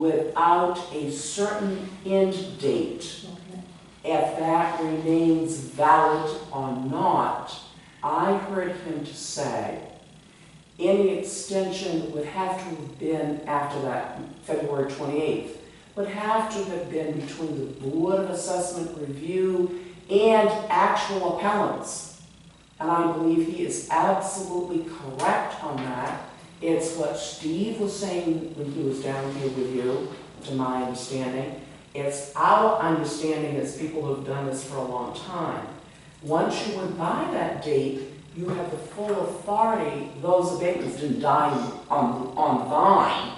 without a certain end date, if that remains valid or not. I heard him to say any extension would have to have been after that February 28th, would have to have been between the Board of Assessment Review and actual appellants. And I believe he is absolutely correct on that. It's what Steve was saying when he was down here with you, to my understanding. It's our understanding as people who have done this for a long time. Once you went by that date, you have the full authority. Those abatements didn't die on the vine,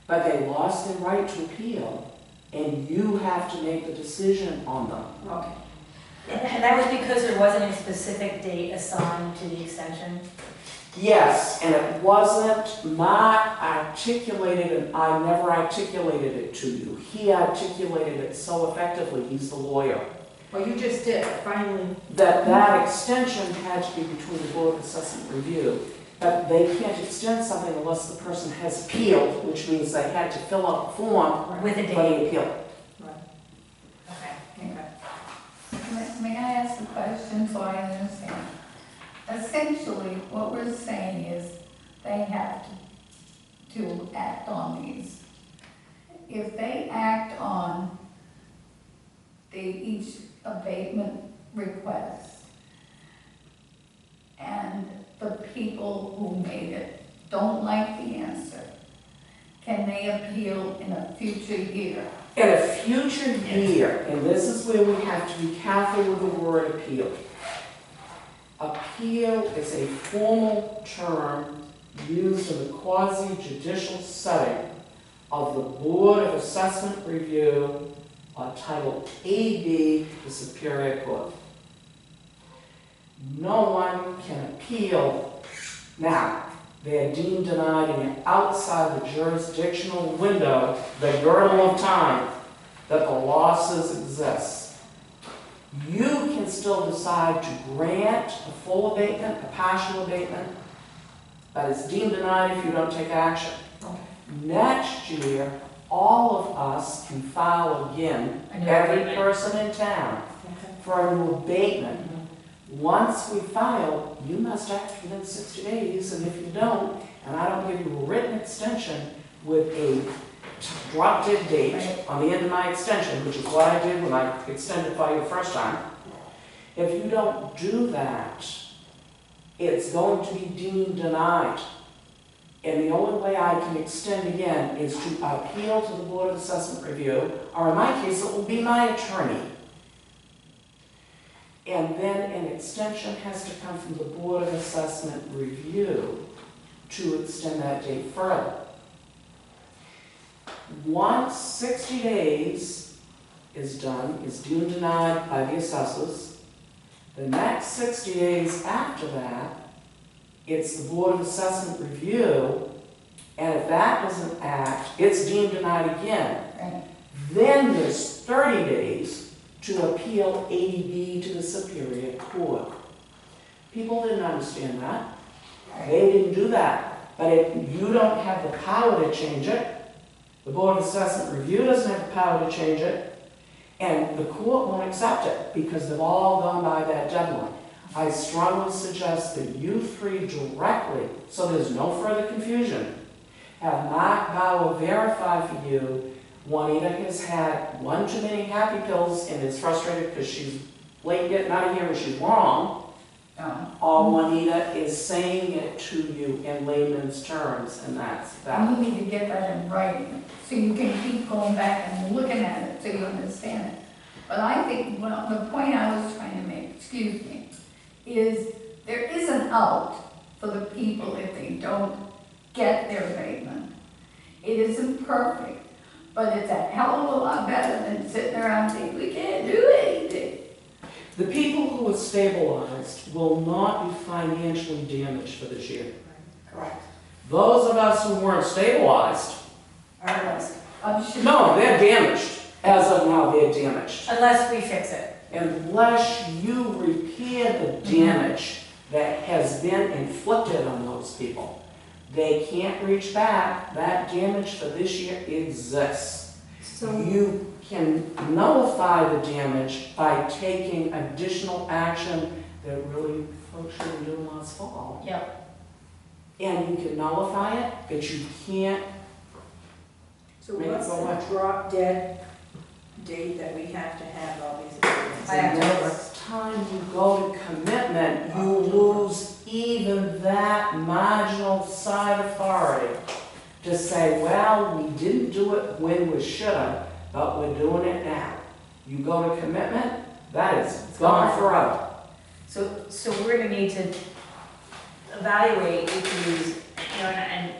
but they lost their right to appeal, and you have to make a decision on them. Okay. And that was because there wasn't a specific date assigned to the extension? Yes, and it wasn't not articulated, and I never articulated it to you. He articulated it so effectively, he's the lawyer. Well, you just did, finally. That extension had to be between the Board of Assessment Review. But they can't extend something unless the person has appealed, which means they had to fill out a form With a when date? they appeal. Right. Okay. May I ask a question so I understand? Essentially, what we're saying is they have to act on these. If they act on each abatement request, and the people who made it don't like the answer, can they appeal in a future year? In a future year, and this is where we have to be careful with the word appeal. Appeal is a formal term used in the quasi-judicial setting of the Board of Assessment Review, Title AB, the Superior Court. No one can appeal. Now, they're deemed denied and you're outside the jurisdictional window, the girdle of time, that the losses exist. You can still decide to grant a full abatement, a partial abatement, but it's deemed denied if you don't take action. Next year, all of us can file again, every person in town, for a new abatement. Once we file, you must act within 60 days, and if you don't, and I don't give you a written extension with a drop-dead date on the end of my extension, which is what I did when I extended for you the first time, if you don't do that, it's going to be deemed denied. And the only way I can extend again is to appeal to the Board of Assessment Review, or in my case, it will be my attorney. And then an extension has to come from the Board of Assessment Review to extend that date further. Once 60 days is done, is deemed denied by the assessors, the next 60 days after that, it's the Board of Assessment Review, and if that doesn't act, it's deemed denied again. Right. Then there's 30 days to appeal ADB to the Superior Court. People didn't understand that. They didn't do that. But if you don't have the power to change it, the Board of Assessment Review doesn't have the power to change it, and the court won't accept it because they've all gone by that deadline. I strongly suggest that you three directly, so there's no further confusion, have Mark Bauer verify for you. Juanita has had one too many happy pills and is frustrated because she's late getting out of here and she's wrong. Or Juanita is saying it to you in layman's terms, and that's that. And you need to get that in writing, so you can keep going back and looking at it so you understand it. But I think, well, the point I was trying to make, excuse me, is there is an out for the people if they don't get their abatement. It isn't perfect, but it's a hell of a lot better than sitting around saying, we can't do anything. The people who are stabilized will not be financially damaged for this year. Correct. Those of us who weren't stabilized, Or unless, no, they're damaged. As of now, they're damaged. unless we fix it. Unless you repair the damage that has been inflicted on those people. They can't reach back. That damage for this year exists. So, You can nullify the damage by taking additional action that really folks should have done last fall. Yep. And you can nullify it, but you can't. so Maybe what's go the what? drop dead date that we have to have all these agreements? I have The to- next time you go to commitment, you lose even that marginal side authority to say, well, we didn't do it when we should have, but we're doing it now. You go to commitment, that is gone forever. So we're gonna need to evaluate if these, you know, and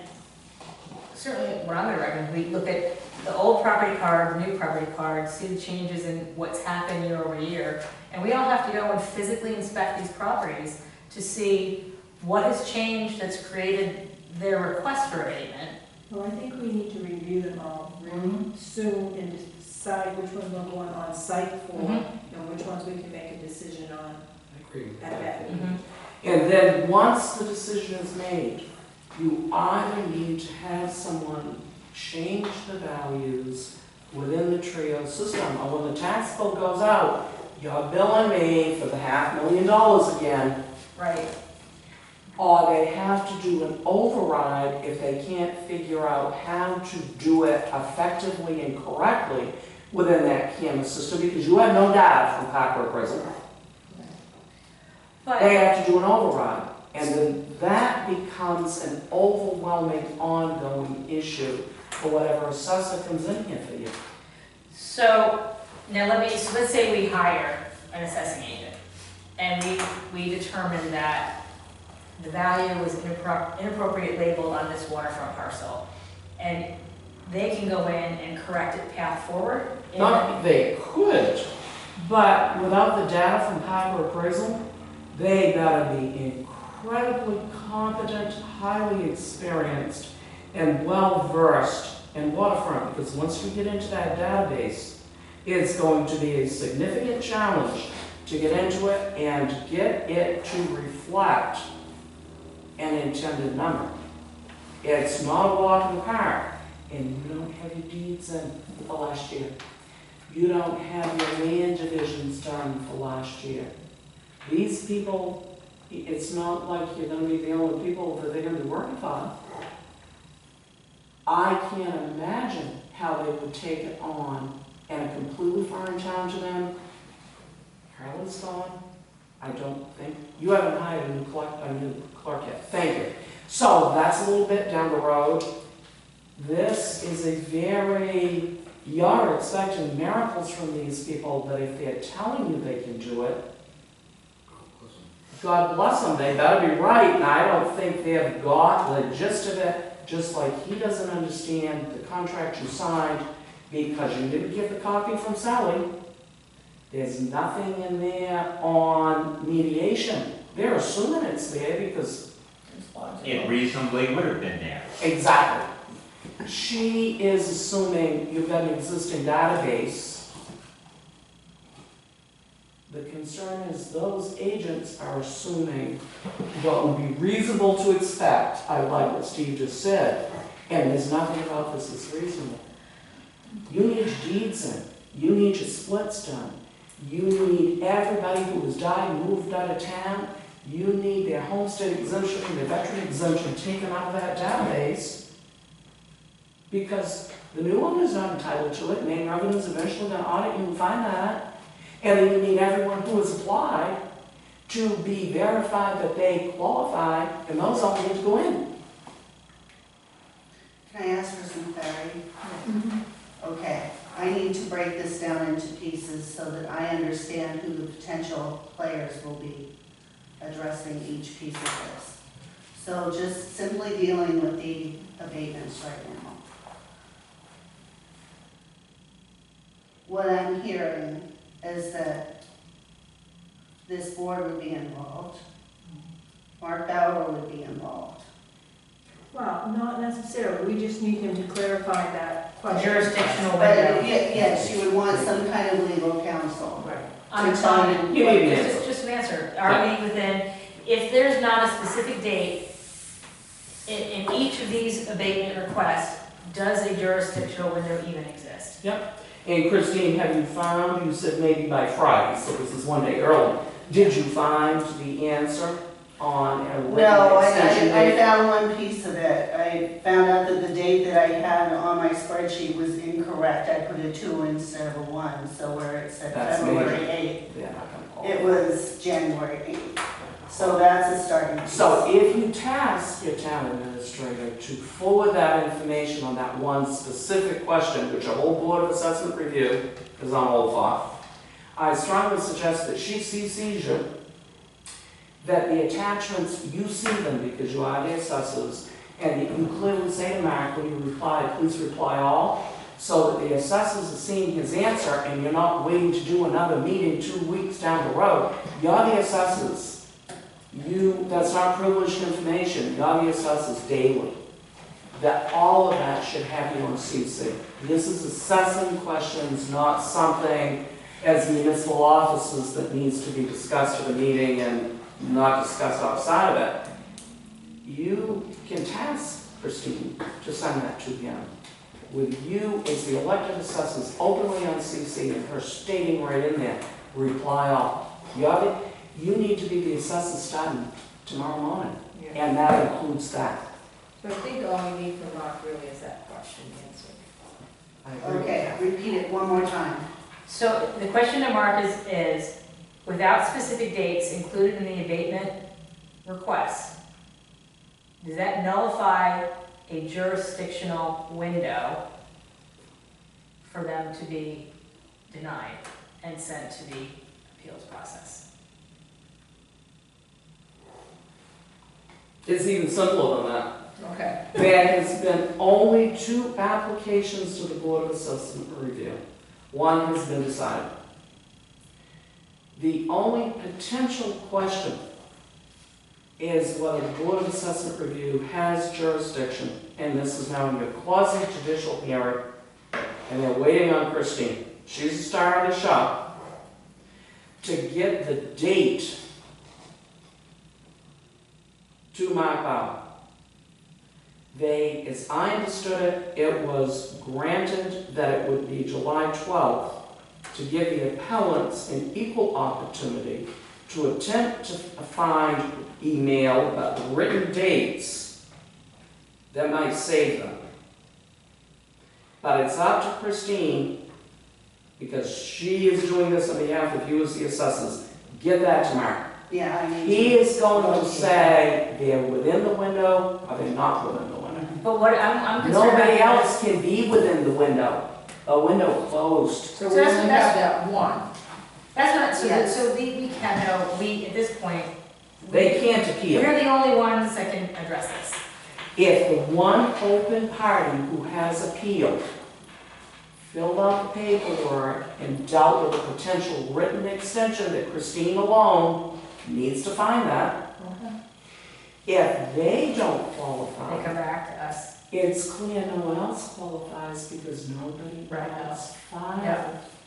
certainly what I'm gonna recommend, we look at the old property card, the new property card, see the changes in what's happened year over year. And we all have to go and physically inspect these properties to see what has changed that's created their request for abatement. Well, I think we need to review them all really soon and decide which ones we're going on site for Mhm. and which ones we can make a decision on I agree with at that. that. And then, once the decision is made, you either need to have someone change the values within the TRIO system, or when the tax bill goes out, you're billing me for the $500,000 again, Right. or they have to do an override if they can't figure out how to do it effectively and correctly within that CAMA system, because you have no data from Parker Prison. But, They have to do an override, and then that becomes an overwhelming, ongoing issue for whatever assessor comes in here for you. so, now let's say we hire an assessing agent, and we determine that the value was inappropriate labeled on this waterfront parcel. And they can go in and correct it path forward. and- Not, they could, but without the data from Parker Appraisal, they gotta be incredibly competent, highly experienced, and well-versed in waterfront, because once you get into that database, it's going to be a significant challenge to get into it and get it to reflect an intended number. It's not a walk in the park, and you don't have your deeds in for last year. You don't have your land divisions done for last year. These people, it's not like you're gonna be the only people that they're gonna be working for. I can't imagine how they would take it on in a completely foreign town to them. Carolyn's gone. I don't think, you haven't hired a new clerk yet. Thank you. So that's a little bit down the road. This is a very, you're expecting miracles from these people, that if they're telling you they can do it, God bless them, they better be right, and I don't think they've got the gist of it, just like he doesn't understand the contract you signed because you didn't get the copy from Sally. There's nothing in there on mediation. They're assuming it's there because. It reasonably would have been there. Exactly. She is assuming you've got an existing database. The concern is those agents are assuming what would be reasonable to expect. I like what Steve just said, and there's nothing about this that's reasonable. You need your deeds in. You need your splits done. You need everybody who has died and moved out of town. You need their homestead exemption and their veteran exemption taken out of that database, because the new owner's not entitled to it, and Maine Revenue's eventually going to audit you and find that. And then you need everyone who has applied to be verified that they qualify, and those all need to go in. Can I ask for some clarity? Okay, I need to break this down into pieces so that I understand who the potential players will be addressing each piece of this. So just simply dealing with the abatements right now. What I'm hearing is that this board would be involved, Mark Bauer would be involved. Well, not necessarily, we just need him to clarify that question. Jurisdictional But window. yes, you would want some kind of legal counsel. On To tell you- You need an answer. just an answer, are we within, if there's not a specific date in each of these abatement requests, does a jurisdictional window even exist? And Christine, have you found, you said maybe by Friday, so this is one day early, did you find the answer on a written No, extension I date? found one piece of it. I found out that the date that I had on my spreadsheet was incorrect. I put a 2 instead of a 1, so where it said That's February major. 8th, They're not gonna call it was January 8th. So that's a starting piece. So if you task your town administrator to forward that information on that one specific question, which a whole Board of Assessment review is on hold for, I strongly suggest that she CCs you, that the attachments, you see them because you are the assessors, and that you clearly say to Mark when you reply, please reply all, so that the assessors are seeing his answer and you're not waiting to do another meeting 2 weeks down the road. You're the assessors. That's not privileged information, you're the assessors daily. That all of that should have you on CC. This is assessing questions, not something as municipal offices that needs to be discussed at a meeting and not discussed outside of it. You can task Christine to send that to him. With you as the elected assessors openly on CC and her stating right in there, reply all. You need to be the assessor starting tomorrow morning, and that includes that. So I think all we need from Mark really is that question answered. I agree with Okay, that. repeat it one more time. So the question to Mark is, without specific dates included in the abatement request, does that nullify a jurisdictional window for them to be denied and sent to the appeals process? It's even simpler than that. Okay. There has been only 2 applications to the Board of Assessment Review. One has been decided. The only potential question is whether the Board of Assessment Review has jurisdiction, and this is now in your quasi-judicial hearing, and they're waiting on Christine. She's the star of the show. To get the date to Mark Bauer. As I understood it, it was granted that it would be July 12th to give the appellants an equal opportunity to attempt to find email, written dates that might save them. But it's up to Christine, because she is doing this on behalf of you as the assessors. Get that to Mark. Yeah, I need He to. is going to say they're within the window or they're not within the window. But what I'm concerned about. Nobody else can be within the window. A window closed. So So we that's- only that's- have that one. That's not, so, Yes. so we can't know, we, at this point, They can't appeal. we're the only ones that can address this. If the one open party who has appealed filled out the paperwork and dealt with a potential written extension that Christine alone needs to find that, if they don't They qualify, come back to us. it's clear no one else qualifies because nobody Right. else filed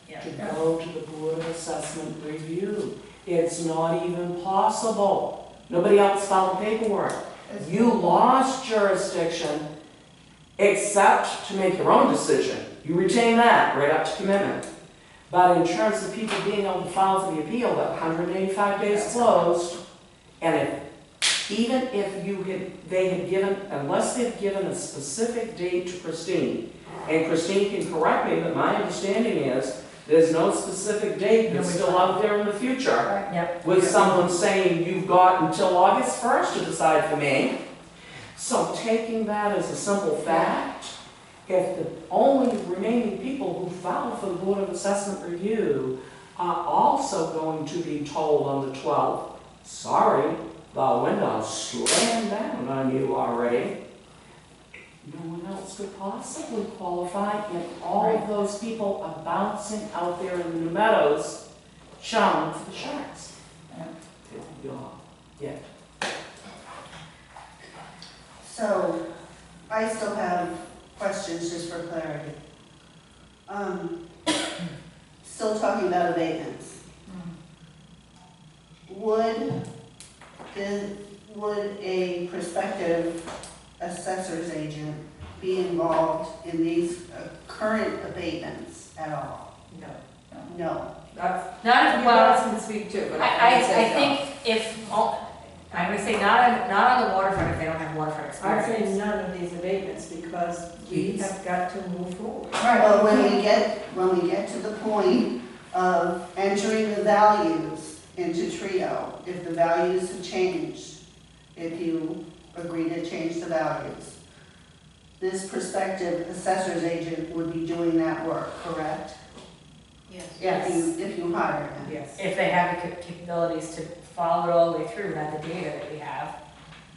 Yeah. to go to the Board of Assessment Review. It's not even possible. Nobody else filed the paperwork. You lost jurisdiction except to make your own decision. You retain that right up to commitment. But in terms of people being able to file for the appeal, that 185 days closed, and even if they had given, unless they've given a specific date to Christine, and Christine can correct me, but my understanding is there's no specific date that's still out there in the future Yep. with someone saying you've got until August 1st to decide for me. So taking that as a simple fact, if the only remaining people who filed for the Board of Assessment Review are also going to be told on the 12th, sorry, the window's slammed down on you already, no one else could possibly qualify, and all of those people are bouncing out there in the New Meadows, challenging for the Sharks. Yeah. So, I still have questions just for clarity. Still talking about abatements. Would a prospective assessor's agent be involved in these current abatements at all? No, No. that's, Not, you well, guys can speak too, but I would say no. think if, I'm gonna say not on the waterfront if they don't have waterfront I'd say experience. none of these abatements because we Yes. have got to move forward. Well, when we get to the point of entering the values into Trio, if the values have changed, if you agree to change the values, this prospective assessor's agent would be doing that work, correct? Yes. If you hire them. Yes. If they have the capabilities to follow it all the way through, not the data that we have.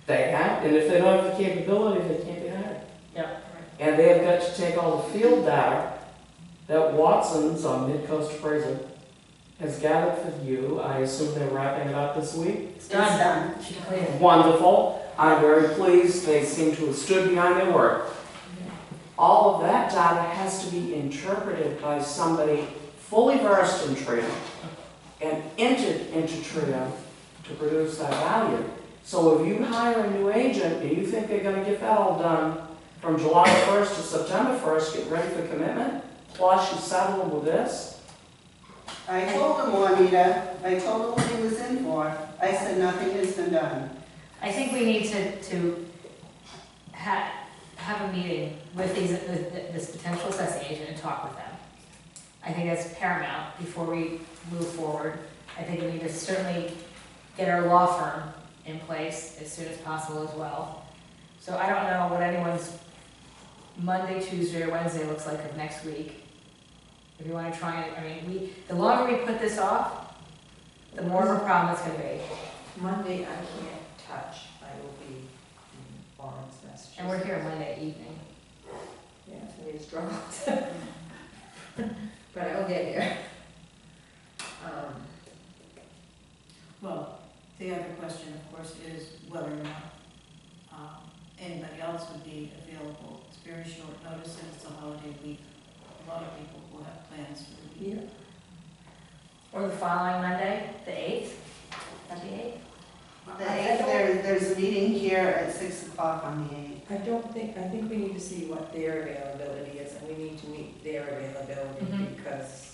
They have, and if they don't have the capability, they can't be hired. Yep. And they have got to take all the field data that Watson's on Mid-Coast Appraisal has gathered for you. I assume they're wrapping it up this week. It's done. done. She completed it. Wonderful. I'm very pleased. They seem to have stood behind their work. All of that data has to be interpreted by somebody fully versed in Trio and entered into Trio to produce that value. So if you hire a new agent and you think they're gonna get that all done from July 1st to September 1st, get ready for commitment, plus you settle them with this, I told him, Juanita, I told him what he was in for. I said nothing has been done. I think we need to have a meeting with this potential assessing agent and talk with them. I think that's paramount before we move forward. I think we need to certainly get our law firm in place as soon as possible as well. So I don't know what anyone's Monday, Tuesday, or Wednesday looks like of next week. If you want to try it, I mean, the longer we put this off, the more of a problem it's gonna be. Monday I can't touch, I will be in Lawrence, Massachusetts. And we're here Monday evening. Yeah, it's gonna be a struggle. But I will get here. Well, the other question, of course, is whether or not anybody else would be available. It's very short notice and it's a holiday week. A lot of people will have plans for the week. Or the following Monday, the 8th? At the 8th? The 8th, there's a meeting here at 6 o'clock on the 8th. I think we need to see what their availability is, and we need to meet their availability Mhm. because,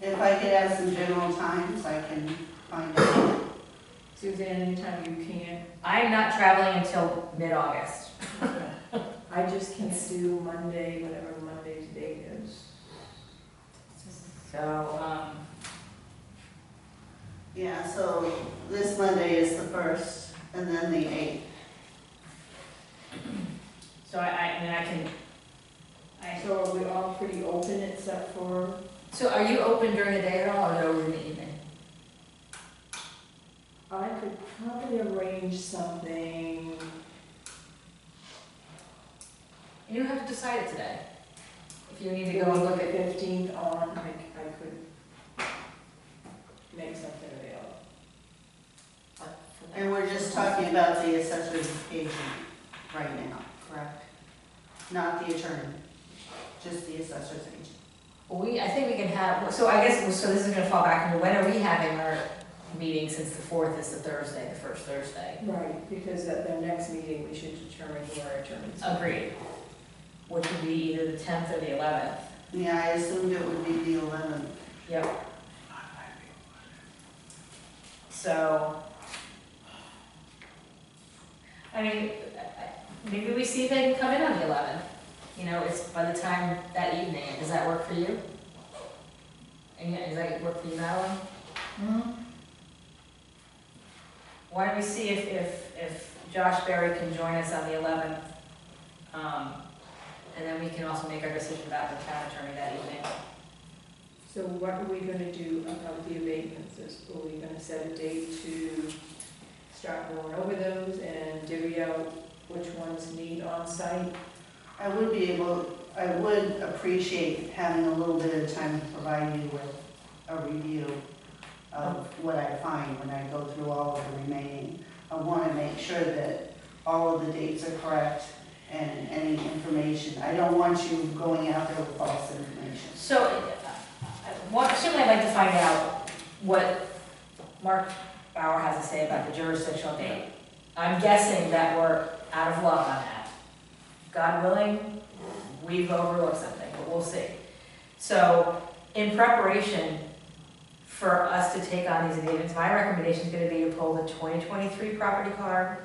If I could have some general times, I can find out. Suzanne, anytime you can, I'm not traveling until mid-August. I just can't do Monday, whatever Monday's date is. So, Yeah, so this Monday is the 1st, and then the 8th. so I mean, so are we all pretty open except for, so are you open during the day at all, or over in the evening? I could probably arrange something, You don't have to decide it today. If you need to go go and look look at at, 15th on, I could make something available. And we're just talking about the assessor's agent right now, correct? Not the attorney, just the assessor's agent. I think we can have, so I guess, so this is gonna fall back into when are we having our meeting, since the 4th is the Thursday, the first Thursday? Right, because at the next meeting, we should determine who our attorneys are. Agreed. Which would be either the 10th or the 11th. Yeah, I assumed it would be the 11th. Yep. So, I mean, maybe we see if they can come in on the 11th. You know, it's by the time that evening. Does that work for you? And does that work for you, Madeline? Why don't we see if Josh Berry can join us on the 11th? And then we can also make our decision about the town attorney that evening. So what are we gonna do about the abatements? Are we gonna set a date to start going over those and divvy out which ones need on-site? I would appreciate having a little bit of time to provide you with a review of what I find when I go through all of the remaining. I want to make sure that all of the dates are correct and any information. I don't want you going out there with false information. So, certainly I'd like to find out what Mark Bauer has to say about the jurisdictional date. I'm guessing that we're out of luck on that. God willing, we've overlooked something, but we'll see. So in preparation for us to take on these abatements, my recommendation is gonna be to pull the 2023 property card,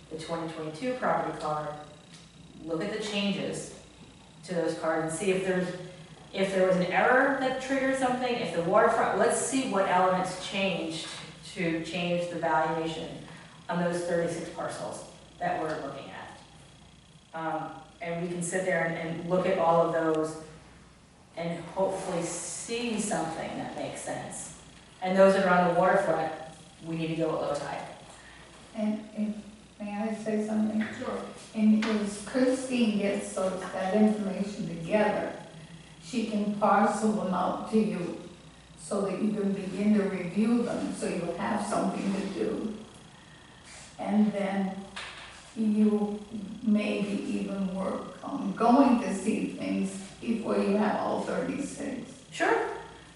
the 2022 property card, look at the changes to those cards and see if there was an error that triggered something, if the waterfront, let's see what elements changed to change the valuation on those 36 parcels that we're looking at. And we can sit there and look at all of those and hopefully see something that makes sense. And those that are on the waterfront, we need to go at low tide. And may I say something? Sure. And as Christine gets that information together, she can parcel them out to you so that you can begin to review them, so you'll have something to do. And then you maybe even work on going to see things before you have all 36. Sure.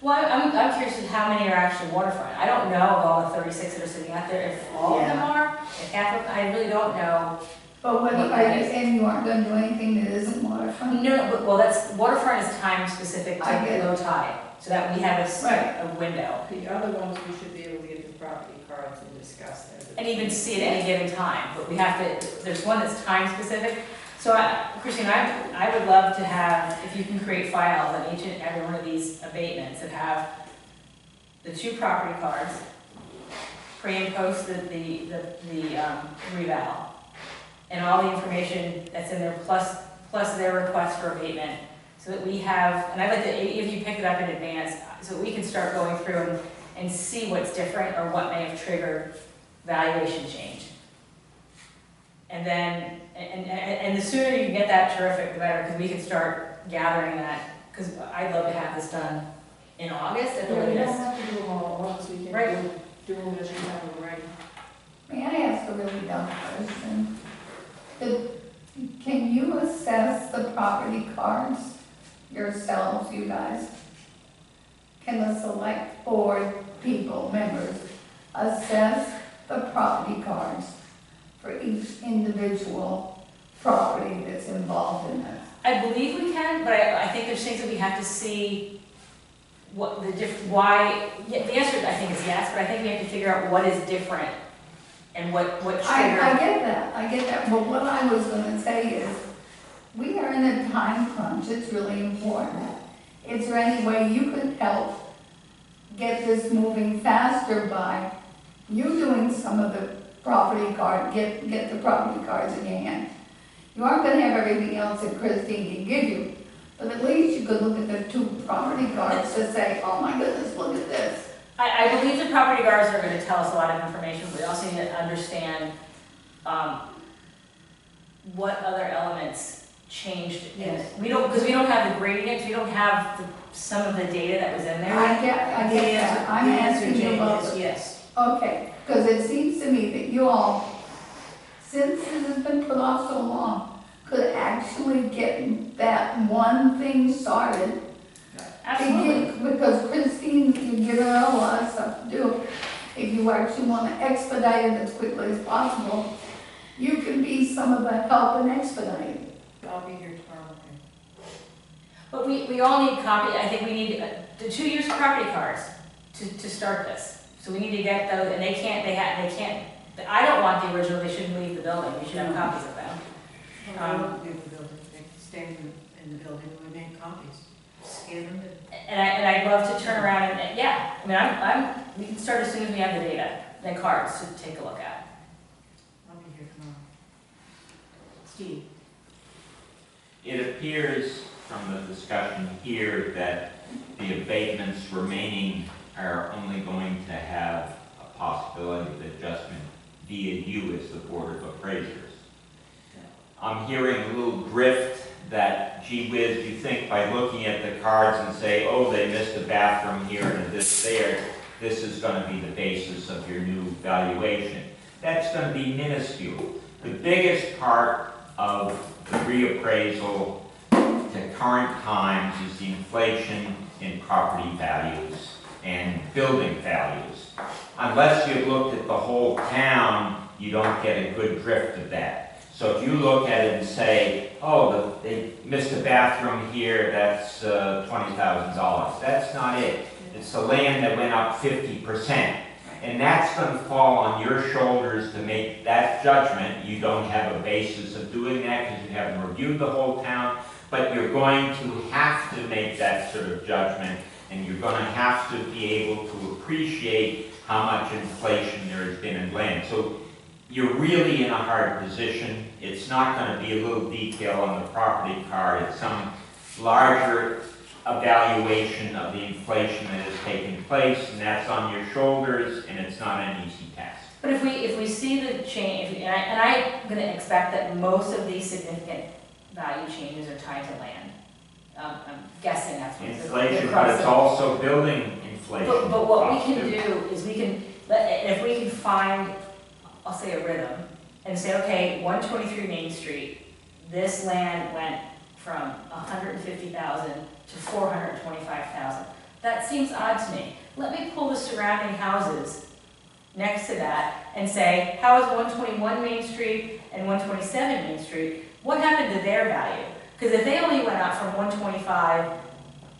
Well, I'm curious as how many are actually waterfront. I don't know of all the 36 that are sitting out there, if all of them are, if half of them, I really don't know. But what, What are that you is. saying you aren't gonna do anything that isn't waterfront? No, but, well, that's, waterfront is time specific I get to it. low tide, so that we have Right. a window. The other ones, we should be able to get the property cards and discuss them. And even see it at any given time, but we have to, there's one that's time specific. So Christine, I would love to have, if you can create files on each and every one of these abatements that have the 2 property cards, pre and post the reval, and all the information that's in there, plus their request for abatement, so that we have, and I'd like to, if you pick it up in advance, so we can start going through and see what's different or what may have triggered valuation change. And then, and the sooner you can get that, terrific, the better, because we can start gathering that, because I'd love to have this done in August at the Yeah, we don't latest. have to do them all at once, we can Right. do them as you have them ready. May I ask a really dumb question? Can you assess the property cards yourselves, you guys? Can the select board people, members, assess the property cards for each individual property that's involved in it? I believe we can, but I think there's things that we have to see what why, yeah, the answer I think is yes, but I think we have to figure out what is different and what triggered. I get that, but what I was gonna say is, we are in a time crunch, it's really important. Is there any way you could help get this moving faster by you doing some of the property card, get the property cards in your hand? You aren't gonna have everything else that Christine can give you, but at least you could look at the 2 property cards to say, oh my goodness, look at this. I believe the property guards are gonna tell us a lot of information, but we also need to understand, what other elements changed. Yes. We don't, because we don't have the gradients, we don't have some of the data that was in there. I get that, I'm asking you about the. Yes. Okay, because it seems to me that you all, since this has been put off so long, could actually get that one thing started. Absolutely. Because Christine, you're giving her a lot of stuff to do. If you actually want to expedite it as quickly as possible, you can be some of the help in expediting. I'll be here tomorrow morning. But we all need copy, I think we need the 2 years of property cards to start this. So we need to get those, and they can't, I don't want the original, they shouldn't leave the building, we should have copies of them. I won't leave the building, they can stay in the building, we make copies, scan them and. And I'd love to turn around and yeah, I mean, we can start as soon as we have the data, the cards to take a look at. I'll be here tomorrow. Steve? It appears from the discussion here that the abatements remaining are only going to have a possibility of adjustment via you as the Board of Appraisers. I'm hearing a little drift that, gee whiz, you think by looking at the cards and say, oh, they missed a bathroom here and this there, this is going to be the basis of your new valuation. That's going to be minuscule. The biggest part of the reappraisal to current times is the inflation in property values and building values. Unless you've looked at the whole town, you don't get a good drift of that. So if you look at it and say, oh, they missed a bathroom here, that's $20,000. That's not it. It's the land that went up 50%. And that's going to fall on your shoulders to make that judgment. You don't have a basis of doing that because you haven't reviewed the whole town, but you're going to have to make that sort of judgment, and you're going to have to be able to appreciate how much inflation there has been in land. So you're really in a hard position. It's not going to be a little detail on the property card. It's some larger evaluation of the inflation that has taken place, and that's on your shoulders, and it's not an easy task. But if we see the change, and I'm gonna expect that most of these significant value changes are tied to land. I'm guessing that's what Inflation, but it's also building inflation. But what we can too. do is we can, if we can find, I'll say a rhythm, and say, okay, 123 Main Street, this land went from 150,000 to 425,000. That seems odd to me. Let me pull the surrounding houses next to that and say, how is 121 Main Street and 127 Main Street? What happened to their value? Because if they only went up from 125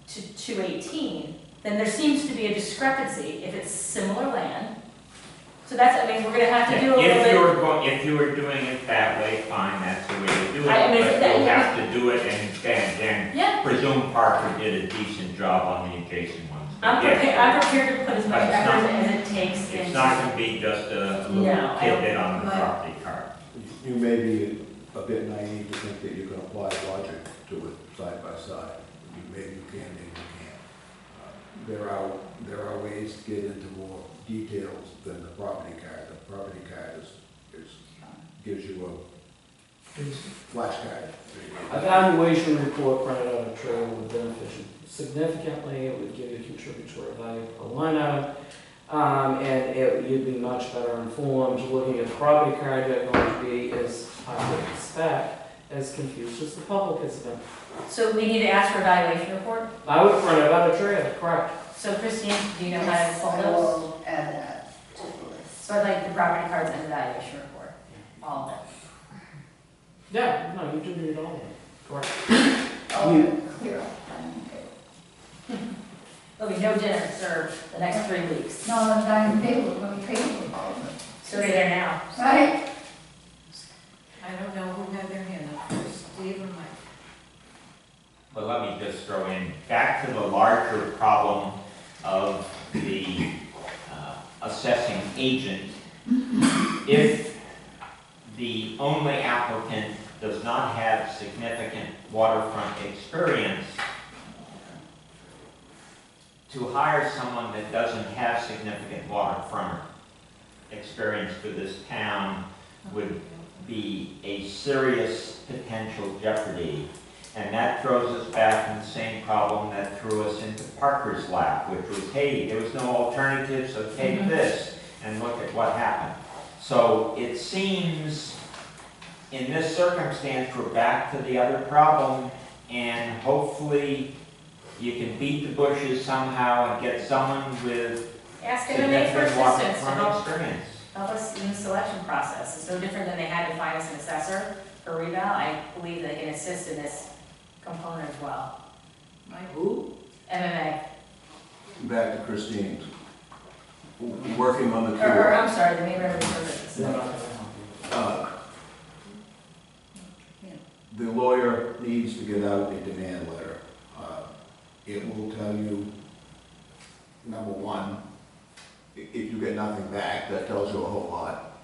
to 218, then there seems to be a discrepancy if it's similar land. So that's, I mean, we're gonna have to do a little bit. If you were doing it that way, fine, that's the way to do it. I mean, But that- you'll have to do it and then Yeah, presume Parker did a decent job on the adjacent ones. But I'm yeah, prepared to put as much But it's effort not- as it takes into. It's not gonna be just a No, little I don't- tidbit on the but- property card. You may be a bit naive to think that you can apply logic to it side by side. Maybe you can, maybe you can't. There are ways to get into more details than the property card. The property card gives you a flashcard. Evaluation report printed out of trail would benefit you significantly. It would give you contributory value per line item. You'd be much better informed. Looking at the property card, you're going to be, as I would expect, as confused as the public has been. So we need to ask for evaluation report? I would print it out of trail, correct. So Christine, do you know how to Yes, pull I those? will add that to the list. So I'd like the property cards and evaluation report, all of it. Yeah, no, you do need all of it, correct. Oh, clear up, okay. There'll be no dinner served the next 3 weeks. No, the dining table, we're going to pay for all of it, So they're there now. right? I don't know who had their hand up first, Steve or Mike? But let me just throw in, back to the larger problem of the assessing agent. If the only applicant does not have significant waterfront experience, to hire someone that doesn't have significant waterfront experience for this town would be a serious potential jeopardy. And that throws us back in the same problem that threw us into Parker's lap, which was, hey, there was no alternative, so take this, and look at what happened. So it seems, in this circumstance, we're back to the other problem, and hopefully you can beat the bushes somehow and get someone with Ask MMA for significant assistance to waterfront help experience. us in the selection process. It's no different than they had to find us an assessor for reval. I believe they can assist in this component as well. Mike? Who? MMA, Back to Christine. Working on the or tour. I'm sorry, the Maine Revenue Service. They're not gonna help you. The lawyer needs to get out a demand letter. It will tell you, number one, if you get nothing back, that tells you a whole lot.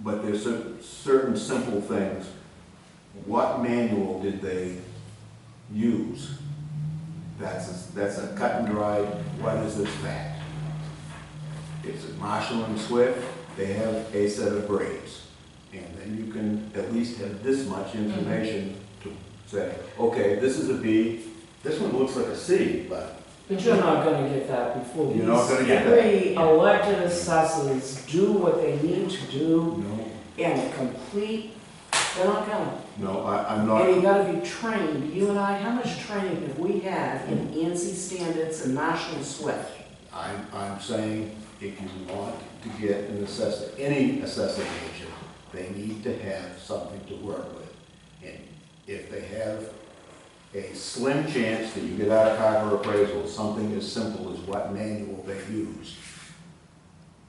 But there's certain simple things. What manual did they use? That's a cut and dry, what is this fact? It's Marshall and Swift, they have a set of grades. And then you can at least have this much information to say, okay, this is a B, this one looks like a C, but But you're not gonna get that before you're not gonna these get that. three elected assessors do what they need to do No, and complete, they're not gonna. no, I'm And not, you gotta be trained. You and I, how much training have we had in ANSI standards and National Swift? I'm saying if you want to get an assessor, any assessing agent, They need to have something to work with. And if they have a slim chance that you get out of Carver appraisal, something as simple as what manual they use,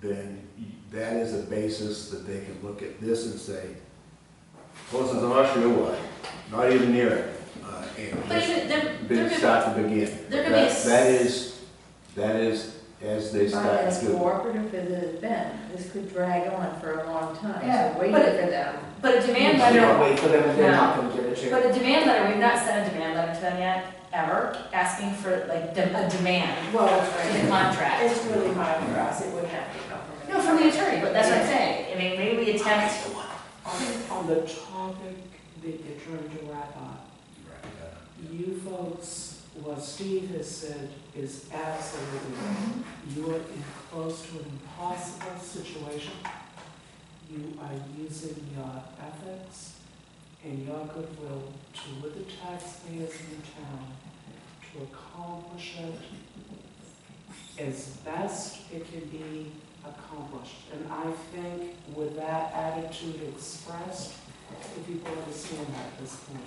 then that is a basis that they can look at this and say, well, this is not sure what, not even near it. And But just even, they're start to begin. There could be a s- That is, as they But start as to. cooperative as it's been, this could drag on for a long time, Yeah, so waiting but for them. But a demand You letter, can't wait for them if they're not gonna give it to you. but a demand letter, we've not sent a demand letter to them yet, ever, asking for like a demand Well, that's to the right. contract. It's really hard for us, it wouldn't have to come from. No, from the attorney, but that's what I'm saying. I mean, maybe we attempt, On the topic that you're trying to wrap up, you folks, what Steve has said is absolutely right. You are in close to an impossible situation. You are using your ethics and your goodwill to, with the taxpayers in the town, to accomplish it as best it can be accomplished. And I think with that attitude expressed, the people understand that at this point.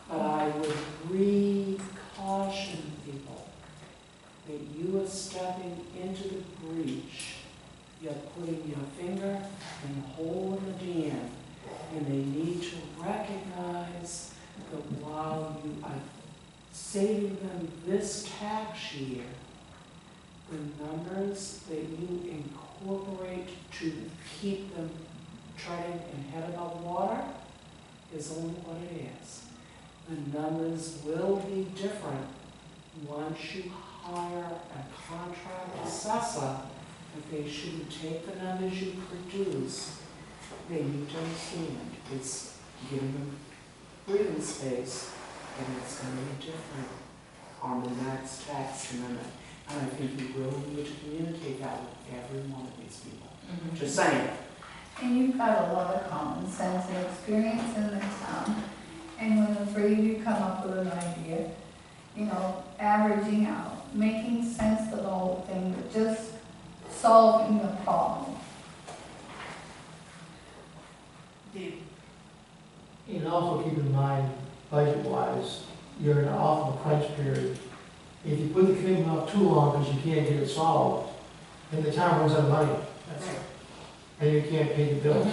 But I would re-caution people that you are stepping into the breach. You're putting your finger in the hole in the dam, and they need to recognize that while you are saving them this tax year, the numbers that you incorporate to keep them treading ahead of the water is only what it is. The numbers will be different once you hire a contract assessor. If they shouldn't take the numbers you produce, they need to understand it's giving them breathing space, and it's going to be different on the next tax amendment. And I think you really need to communicate that with every one of these people. Just saying. And you've got a lot of common sense and experience in the town. And when the three of you come up with an idea, you know, averaging out, making sense of the whole thing, but just solving the problem. Dave, And also keep in mind, budget-wise, you're in an awful crunch period. If you put the commitment off too long because you can't get it solved, then the town runs out of money. That's it. And you can't pay the bills.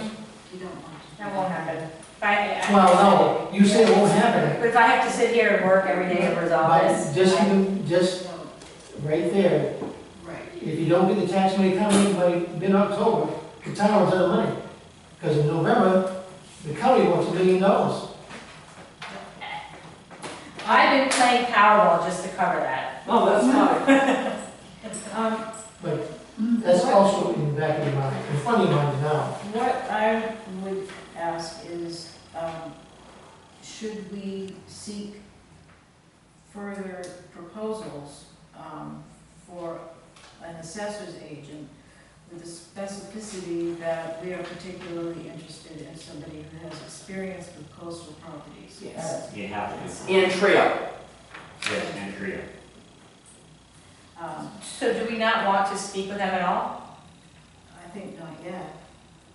you don't want to. that won't happen. If I- Well, no, you say it won't happen, But if I have to sit here and work every day to resolve but this. just No, right there, right. if you don't get the tax money coming by mid-October, the town runs out of money. Because in November, the county wants $1 million. I've been playing Powerball just to cover that. No, that's fine. But that's also in the back of your mind, in front of your mind now. What I would ask is, should we seek further proposals for an assessor's agent with the specificity that we are particularly interested in somebody who has experience with coastal properties? Yes. You have to, In trio. yes, and trio. So do we not want to speak with them at all? I think not yet.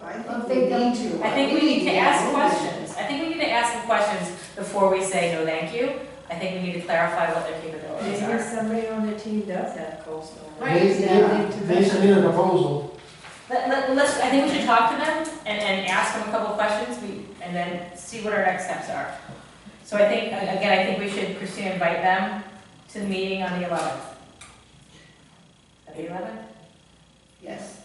I Well, think they we don't- need to. I think we need to ask questions. I think we need to ask them questions before we say no thank you. I think we need to clarify what their capabilities Maybe are. somebody on the team does have coastal. Right, They submitted a proposal. Let's, I think we should talk to them and ask them a couple of questions, and then see what our next steps are. So I think, again, I think we should pursue invite them to the meeting on the 11th. At the 11th? Yes.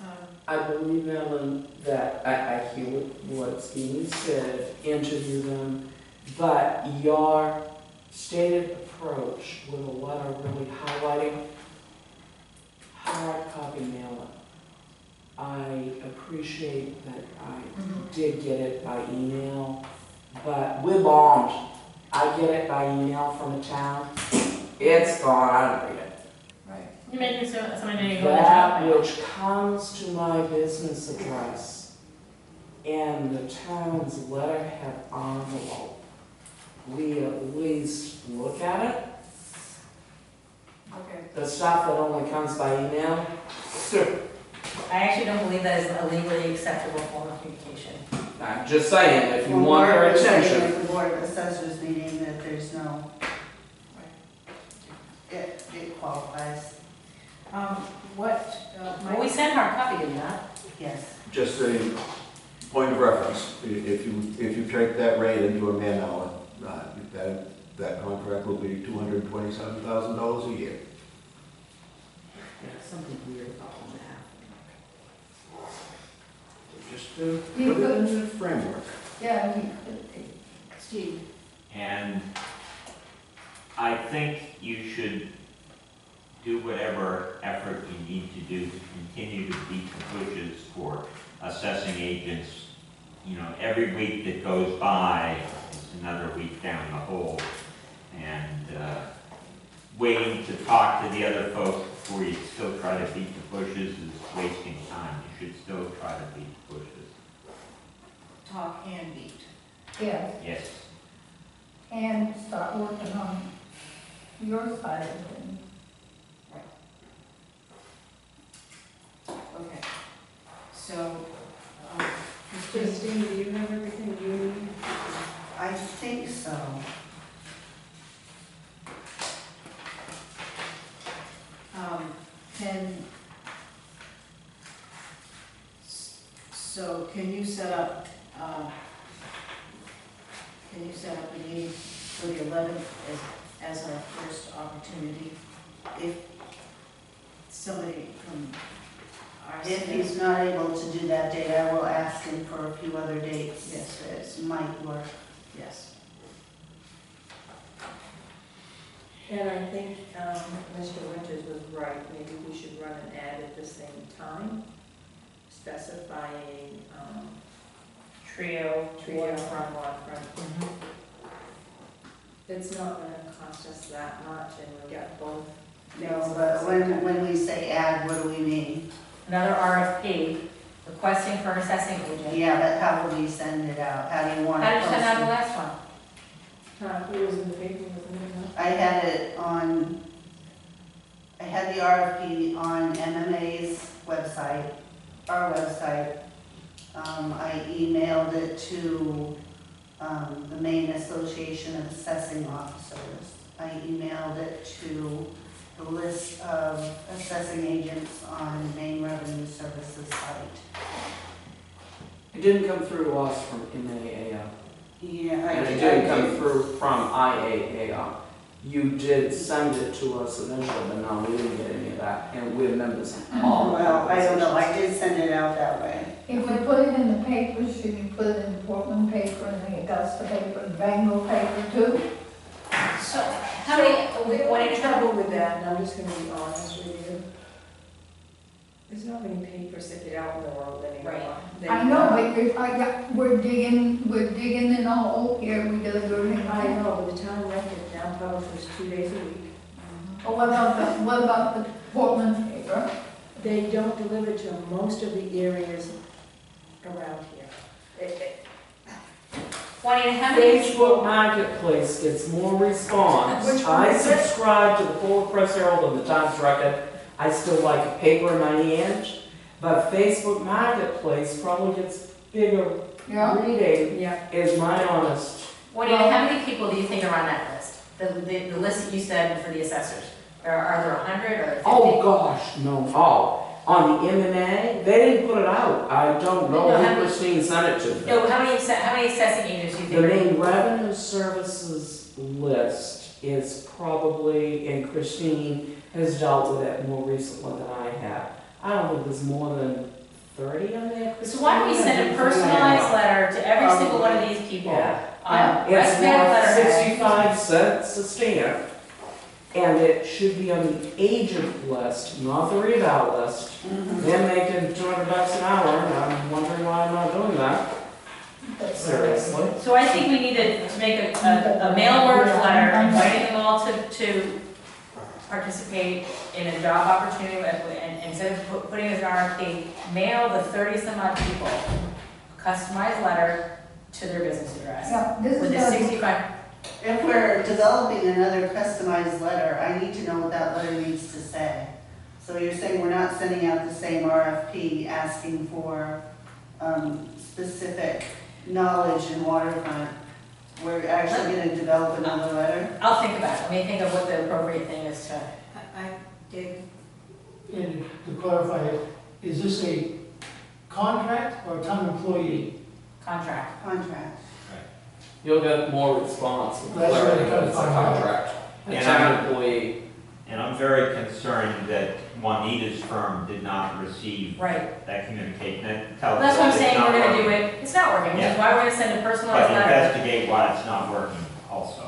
I believe, Ellen, that I hear what's being said, interview them, but your stated approach with a letter really highlighting hard copy mailing. I appreciate that I did get it by email, but we're bombed. I get it by email from a town, it's gone, I don't read it. You're making someone doing a good That job. which comes to my business address and the town's letterhead envelope, we at least look at it. Okay. The stuff that only comes by email, I actually don't believe that is a legally acceptable form of communication. I'm just saying, if you Well, want their Mark was saying attention. at the Board of Assessors meeting that there's no, it qualifies, Well, we sent hard copy, did we not? yes. Just a point of reference, if you take that rate into a man hour, that contract will be $227,000 a year. There's something weird about that. Just to You Put it could, in the framework. yeah, you could. Steve? And I think you should do whatever effort you need to do to continue to beat the bushes for assessing agents. You know, every week that goes by is another week down the hole. And waiting to talk to the other folks before you still try to beat the bushes is wasting time. You should still try to beat the bushes. Talk and beat. Yeah, Yes. and start working on your side of things. Okay. So, Christine, do you have everything you need? I think so. can you set up, a meeting for the 11th as our first opportunity? If somebody from our If staff. he's not able to do that date, I will ask him for a few other dates Yes. that might work. Yes. And I think Mr. Winters was right, maybe we should run an ad at the same time, specifying Trio. waterfront, waterfront. It's not gonna cost us that much, and we'll get both. No, things at but the same time. when we say add, what do we mean? Another RFP, requesting for an assessing agent. Yeah, but how would we send it out? How do you want How it did you send out the posted? last one? It was in the paper, wasn't it? I had it on, I had the RFP on MMA's website, our website. I emailed it to, the Maine Association of Assessing Officers. I emailed it to the list of assessing agents on Maine Revenue Services site. It didn't come through to us from MAAO. Yeah, And it didn't come through from IAAO. You did send it to us eventually, but no, we didn't get any of that, and we're members of all. Well, I don't know, I did send it out that way. If we put it in the paper, should we put it in the Portland paper and the Augusta paper and Bangor paper too? So, how many, We're what in did trouble with that, and I'm just gonna be honest with you. There's not many papers that get out in the world anymore. Right. I know, but we're digging in a hole here, we gotta do everything I right. know, but the town record now publishes 2 days a week. But what about the Portland paper? They don't deliver to most of the areas around here. Juanita, how many? Facebook Marketplace gets more response. Which one I is it? subscribe to the Portland Press Herald and the Times Record. I still like a paper in my hand, but Facebook Marketplace probably gets bigger Yeah. reading, Yeah. is my honest. Juanita, how many people do you think are on that list? The list that you said for the assessors? Are there 100 or 50? Oh, gosh, no. Oh, on the MMA, they didn't put it out. I don't know No, how who many- Christine sent it to. No, how many assessing agents do you The think? Maine Revenue Services list is probably, and Christine has dealt with it more recently than I have. I don't think there's more than 30 on there, Christine. So why don't we send a personalized letter to every single one of these people? Yeah. On It's resume worth letterhead. 65 cents a stamp, and it should be on the agent list, not the reval list. They're making $200 an hour, and I'm wondering why I'm not doing that. Seriously. So I think we need to make a mail merge letter inviting them all to participate in a job opportunity, and instead of putting it as an RFP, mail the 30 some odd people a customized letter to their business address. Yeah, this With is a the, 65, If we're developing another customized letter, I need to know what that letter needs to say. So you're saying we're not sending out the same RFP asking for specific knowledge in waterfront, we're actually gonna develop another letter? I'll think about it, let me think of what the appropriate thing is to, Dave, And to clarify, is this a contract or a town employee? contract. Contract. You'll get more response with That's what clarity it that comes it's a from. contract. A And town employee. And I'm very concerned that Juanita's firm did not receive Right. that communication. That tells That's what I'm us it's saying, not we're gonna do working. it, it's not working, which is Yeah. why we're gonna send a But personalized letter. investigate why it's not working also.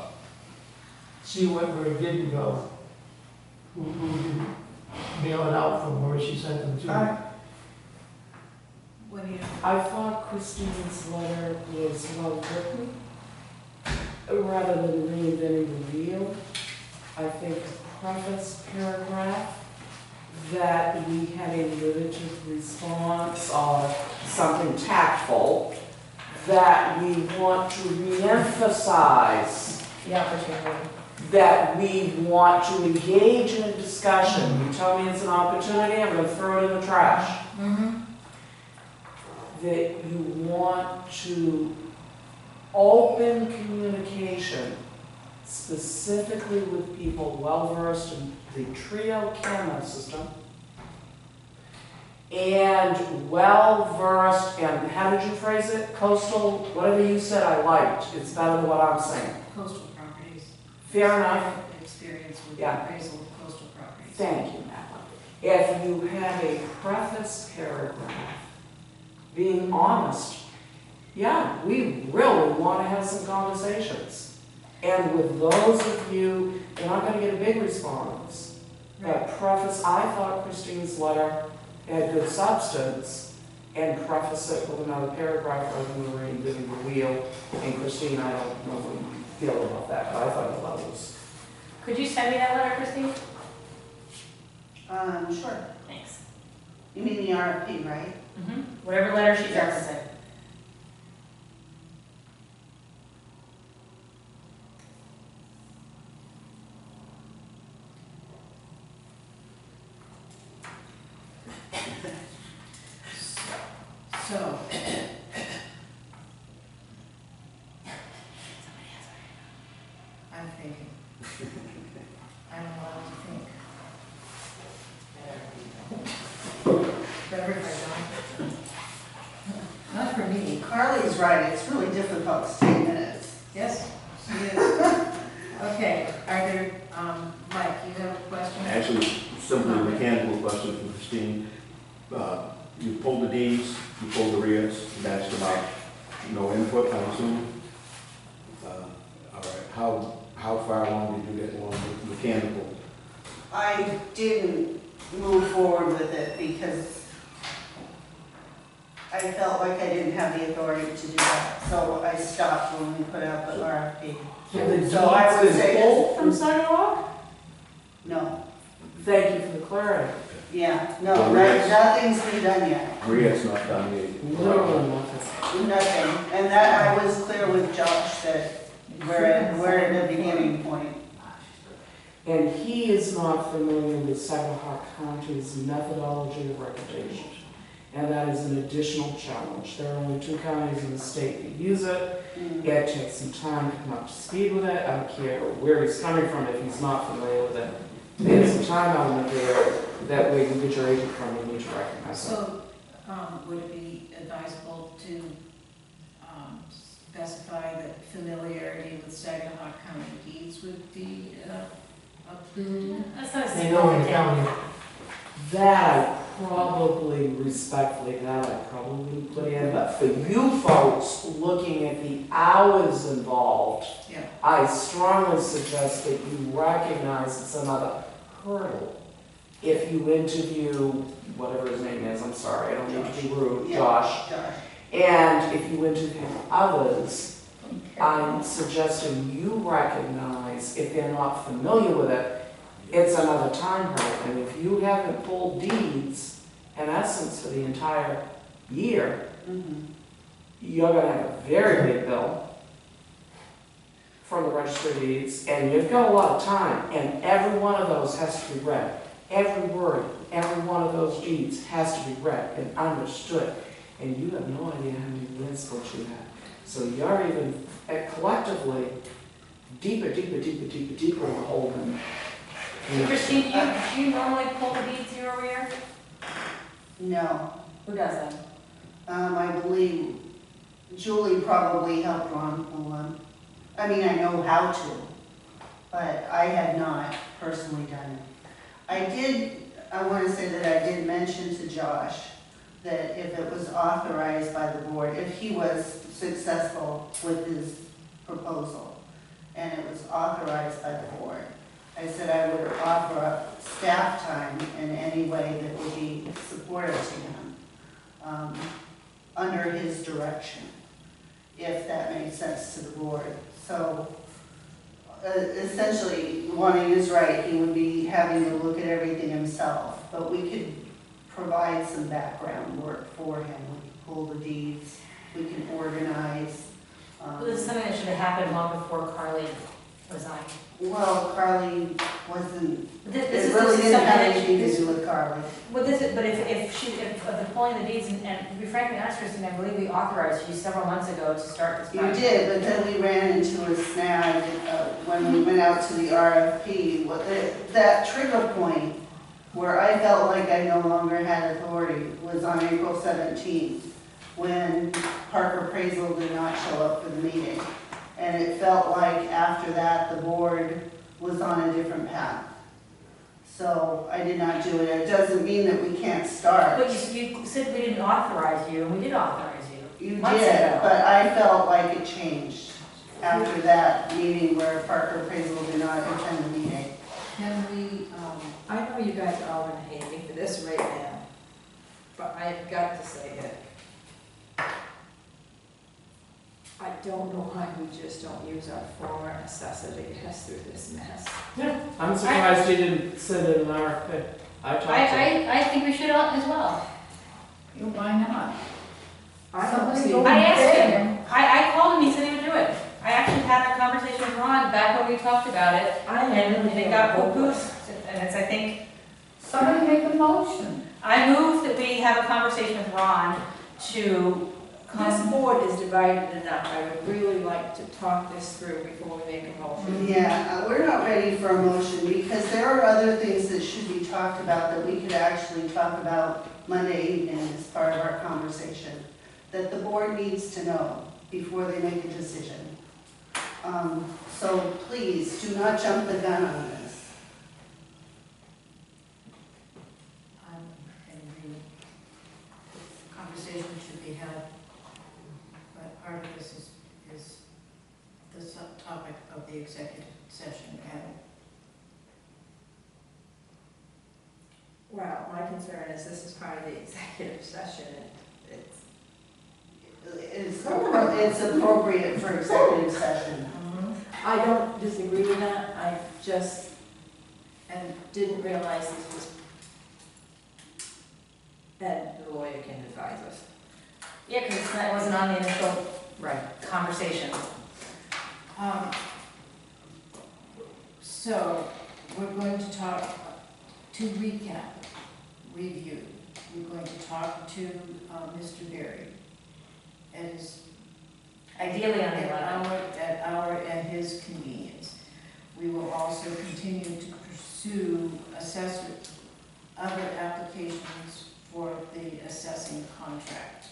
See where it didn't go? Who didn't mail it out from where she sent them to? what do you, I thought Christine's letter was well written. Rather than reinventing the wheel, I think a preface paragraph that we had a limited response or something tactful that we want to reemphasize The opportunity. that we want to engage in a discussion. You tell me it's an opportunity, I'm gonna throw it in the trash. Mm-hmm. That you want to open communication specifically with people well-versed in the TRIO camera system and well-versed, and how did you phrase it? Coastal, whatever you said I liked, it's better than what I'm saying. coastal properties? Fair enough. Experience with Yeah. appraisal of coastal properties. Thank you, Madeline. If you have a preface paragraph, being honest, yeah, we really want to have some conversations. And with those of you, you're not going to get a big response. But preface, I thought Christine's letter had good substance, and preface it with another paragraph rather than reinventing the wheel. And Christine, I don't know what you feel about that, but I thought the letter was. Could you send me that letter, Christine? Sure. Thanks. You mean the RFP, right? Mm-hmm. Whatever letter she's Yes. referencing. So, I'm thinking. I don't know what to think. Better if I don't. Not for me. Carly's right, it's really difficult to take minutes. Yes, she is. Okay, are there, Mike, you have a question? Actually, simply a mechanical question for Christine. You pulled the deeds, you pulled the rears, that's about no input, I assume? All right, how far along did you get along with mechanical? I didn't move forward with it because I felt like I didn't have the authority to do that. So I stopped when we put out the RFP. So I would say, pulled from Saginaw? no, Thank you for the clarity. yeah, no, nothing's been done yet, Rear's not done yet. Literally nothing. nothing. And that, I was clear with Josh that we're at the beginning point. And he is not familiar with Saginaw County's methodology of recordation. And that is an additional challenge. There are only 2 counties in the state that use it. It takes some time to come up to speed with it. I don't care where he's coming from if he's not familiar with it. There's some time element there that way you get your agent from, you need to recognize that. So, would it be advisable to specify that familiarity with Saginaw County deeds would be That's not They know in the county. That I probably, respectfully, that I probably wouldn't put in, but for you folks looking at the hours involved, Yeah. I strongly suggest that you recognize it's another hurdle. If you interview, whatever his name is, I'm sorry, I don't mean to be rude, Yeah. Josh, Josh. and if you interview others, I'm suggesting you recognize, if they're not familiar with it, it's another time hurdle. And if you haven't pulled deeds, in essence, for the entire year, Mhm. you're gonna have a very big bill from the registry of deeds, and you've got a lot of time, and every one of those has to be read. Every word, every one of those deeds has to be read and understood, and you have no idea how many lists books you have. So you're even collectively deeper in the hole than. Christine, do you normally pull the deeds year over year? No, Who does that? I believe Julie probably helped Ron pull one. I mean, I know how to, but I had not personally done it. I want to say that I did mention to Josh that if it was authorized by the board, if he was successful with his proposal, and it was authorized by the board, I said I would offer up staff time in any way that would be supportive to him, under his direction, if that makes sense to the board. So, essentially, Lonnie is right, he would be having to look at everything himself, but we could provide some background work for him. We could pull the deeds, we can organize. Well, this is something that should have happened long before Carly resigned. Well, Carly wasn't, This it is really didn't have something anything to that, do with Carly. but if the pulling the deeds, and to be frankly honest, Christine, I believe we authorized you several months ago to start this You project. did, but then we ran into a snag when we went out to the RFP. That trigger point where I felt like I no longer had authority was on April 17th, when Parker Appraisal did not show up for the meeting. And it felt like after that, the board was on a different path. So I did not do it. It doesn't mean that we can't start. But you said we didn't authorize you, and we did authorize you. You Months did, ago. but I felt like it changed after that meeting where Parker Appraisal did not attend the meeting. Can we, I know you guys are all gonna hate me for this right now, but I've got to say it. I don't know why we just don't use our former assessor to get us through this mess. Yeah, I'm surprised you didn't send in an RFP. I talked to I think we should as well. Why not? I don't Somebody see. go I asked there. him, I called him, he said he would do it. I actually had a conversation with Ron back when we talked about it, and it got poo-pooed, and it's, I think, Somebody make a motion. I move that we have a conversation with Ron to This board is divided enough, I would really like to talk this through before we make a motion. Yeah, we're not ready for a motion because there are other things that should be talked about that we could actually talk about Monday evening as part of our conversation, that the board needs to know before they make a decision. So please, do not jump the gun on this. I'm in agreement. Conversation should be had, but part of this is the subtopic of the executive session, and Well, my concern is this is part of the executive session, and It's appropriate for executive session. I don't disagree with that, I just, and didn't realize this was, that the lawyer can advise us. Yeah, because it wasn't on the initial conversation. so we're going to talk, to recap, review, we're going to talk to Mr. Berry at his Ideally on the 11th. at his convenience. We will also continue to pursue other applications for the assessing contract,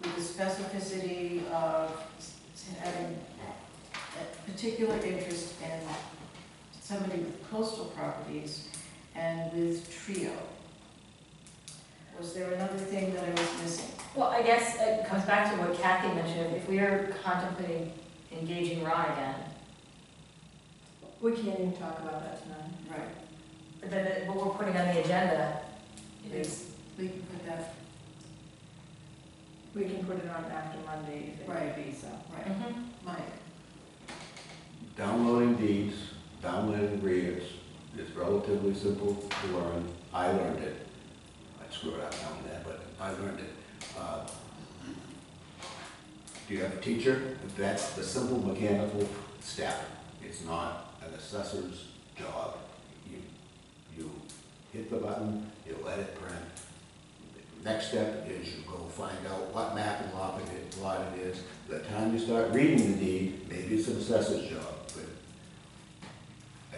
with the specificity of having a particular interest in somebody with coastal properties and with Trio. Was there another thing that I was missing? Well, I guess it comes back to what Kathy mentioned, if we are contemplating engaging Ron again, We can't even talk about that tonight. Right. then what we're putting on the agenda is, We can put that, We can put it on after Monday if it Right. may be so. right, Mike. Downloading deeds, downloading reads is relatively simple to learn. I learned it. I screwed up now and then, but I learned it. Do you have a teacher? That's the simple mechanical step. It's not an assessor's job. You hit the button, you let it print. next step is you go find out what map and lot it is. By the time you start reading the deed, maybe it's an assessor's job,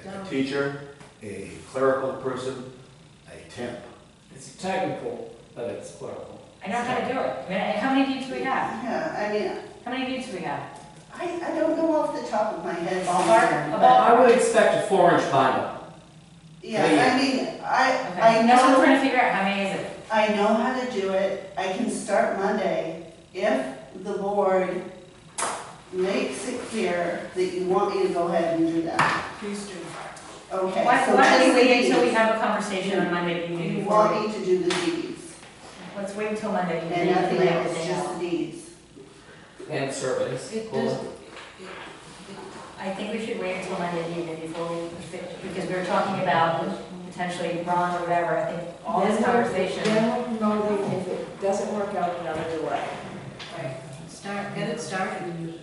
but a teacher, a clerical person, a temp. It's technical, but it's clerical. I know how to do it. I mean, how many deeds do we have? Yeah, I mean, How many deeds do we have? I don't know off the top of my head. Ballpark? but- I would expect a 4-inch binder. Yeah, I mean, Okay. I That's what I'm know, trying to figure out, how many is it? I know how to do it. I can start Monday if the board makes it clear that you want me to go ahead and do that. Please do. Okay. Why so don't we just the wait until we deeds. have a conversation on Monday You evening before want we, me to do the deeds let's wait until Monday evening. and nothing lay else, everything just out. the deeds. And surveys. It Cool. does, I think we should wait until Monday evening before we, because we were talking about potentially bronze or whatever, I think all this conversation. Then we'll know that if it doesn't work out, another delay. right, get it started,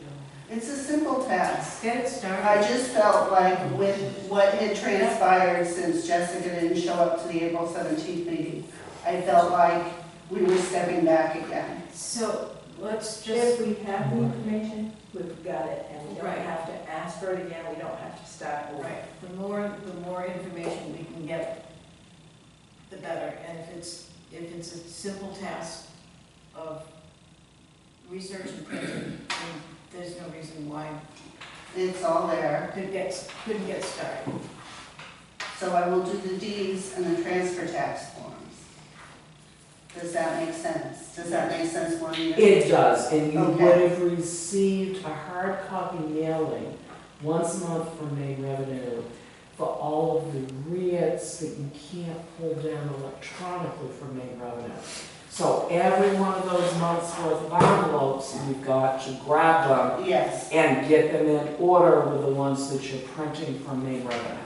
It's a simple task. get it started. I just felt like with what had transpired since Jessica didn't show up to the April 17th meeting, I felt like we were stepping back again. So, let's just, If we have the information, we've got it, and we don't Right. have to ask for it again, we don't have to start over. right, the more information we can get, the better. And if it's a simple task of research and printing, then there's no reason why It's all there. couldn't get started. So I will do the deeds and the transfer tax forms. Does that make sense? Does that make sense, Juanita? It does, and you Okay. would have received a hard copy mailing once a month from Maine Revenue for all of the REITs that you can't pull down electronically from Maine Revenue. So every one of those months worth of envelopes, you've got to grab them Yes. and get them in order with the ones that you're printing from Maine Revenue.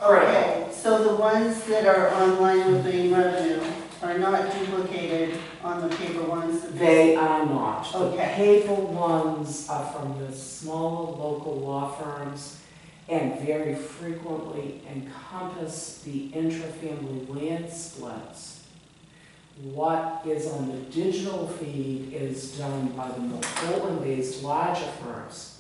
Okay, so the ones that are online with Maine Revenue are not duplicated on the paper ones that They are not. The Okay. paper ones are from the smaller local law firms and very frequently encompass the intrafamily land splits. What is on the digital feed is done by the more Portland-based larger firms.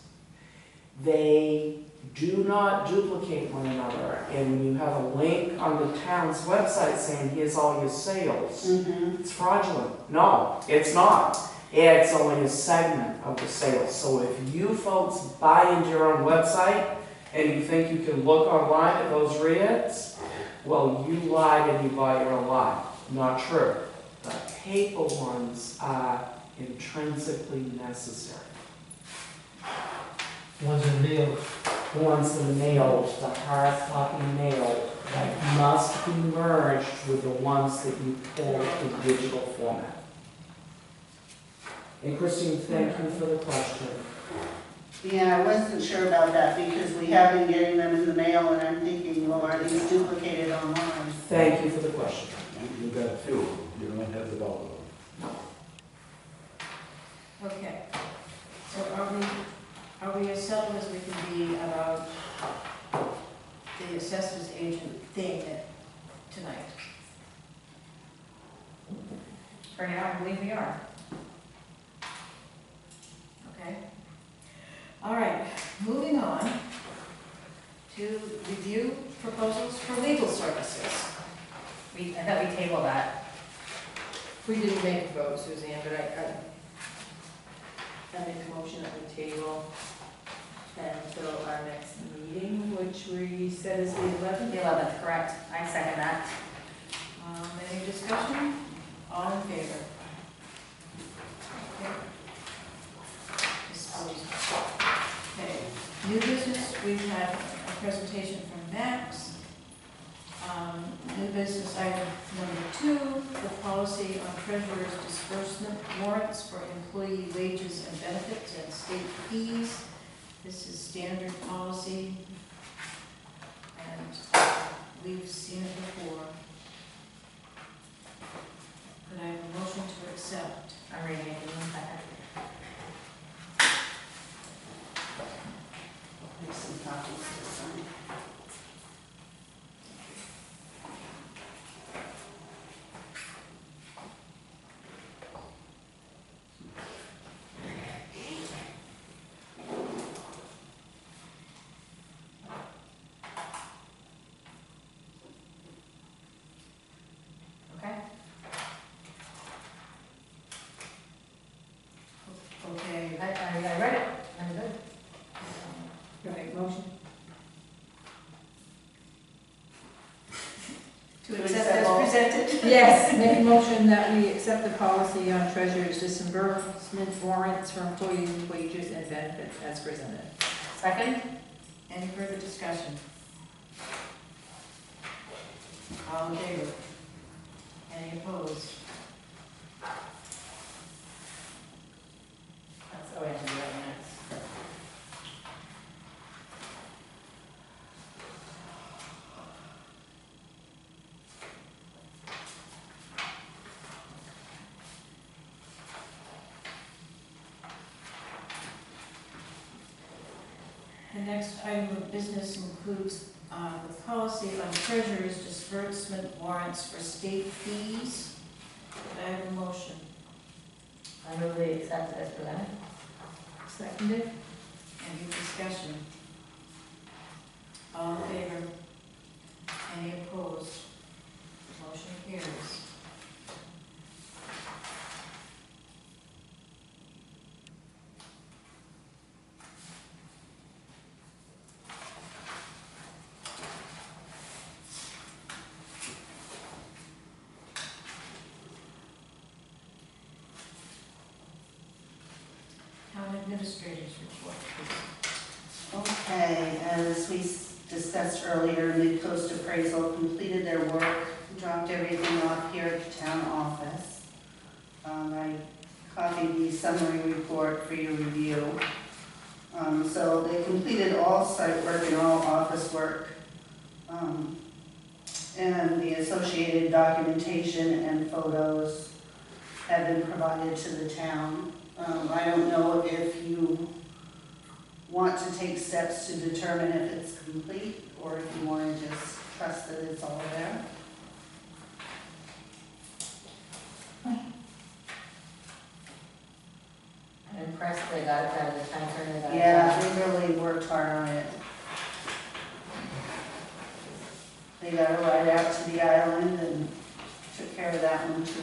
They do not duplicate one another, and when you have a link on the town's website saying, here's all your sales, Mhm. it's fraudulent. No, it's not. It's only a segment of the sales. So if you folks buy into your own website and you think you can look online at those REITs, well, you lied and you bought your own lie. Not true. The paper ones are intrinsically necessary. One's in the mail. The ones in the mail, the hard copy mail, that must be merged with the ones that you pull in digital format. And Christine, thank you for the question. Yeah, I wasn't sure about that because we have been getting them in the mail and I'm thinking, well, are these duplicated online? Thank you for the question. You got a few, you don't have the bulk of them. Okay, so are we as settled as we can be about the assessors agent thing tonight? For now, I believe we are. Okay. All right, moving on to review proposals for legal services. I thought we tabled that. We didn't make a vote, Suzanne, but I make a motion that we table until our next meeting, which we said is the 11th. The 11th, correct. I second that. Any discussion? All in favor? Okay. Disposed. Okay, new business, we've had a presentation from Max. New business item number 2, the policy on treasurer's disbursement warrants for employee wages and benefits and state fees. This is standard policy, and we've seen it before. Could I have a motion to accept? I'm reading it in one second. Make some copies to sign. To accept as presented? Yes, make a motion that we accept the policy on treasurer's disbursement warrants for employees' wages and benefits as presented. Second? Any further discussion? All in favor? Any opposed? That's, oh, we have to do that next. The next item of business includes the policy on treasurer's disbursement warrants for state fees. Could I have a motion? I move we accept it as presented. Seconded? Any discussion? All in favor? Any opposed? Motion carries. Town administrators report, please. Okay, as we discussed earlier, Midcoast Appraisal completed their work, dropped everything off here at the town office. I copied the summary report for your review. So they completed all site work and all office work. And the associated documentation and photos have been provided to the town. I don't know if you want to take steps to determine if it's complete, or if you want to just trust that it's all there. I'm impressed they got it done, the time turner got it done. Yeah, they really worked hard on it. They got it right out to the island and took care of that one too.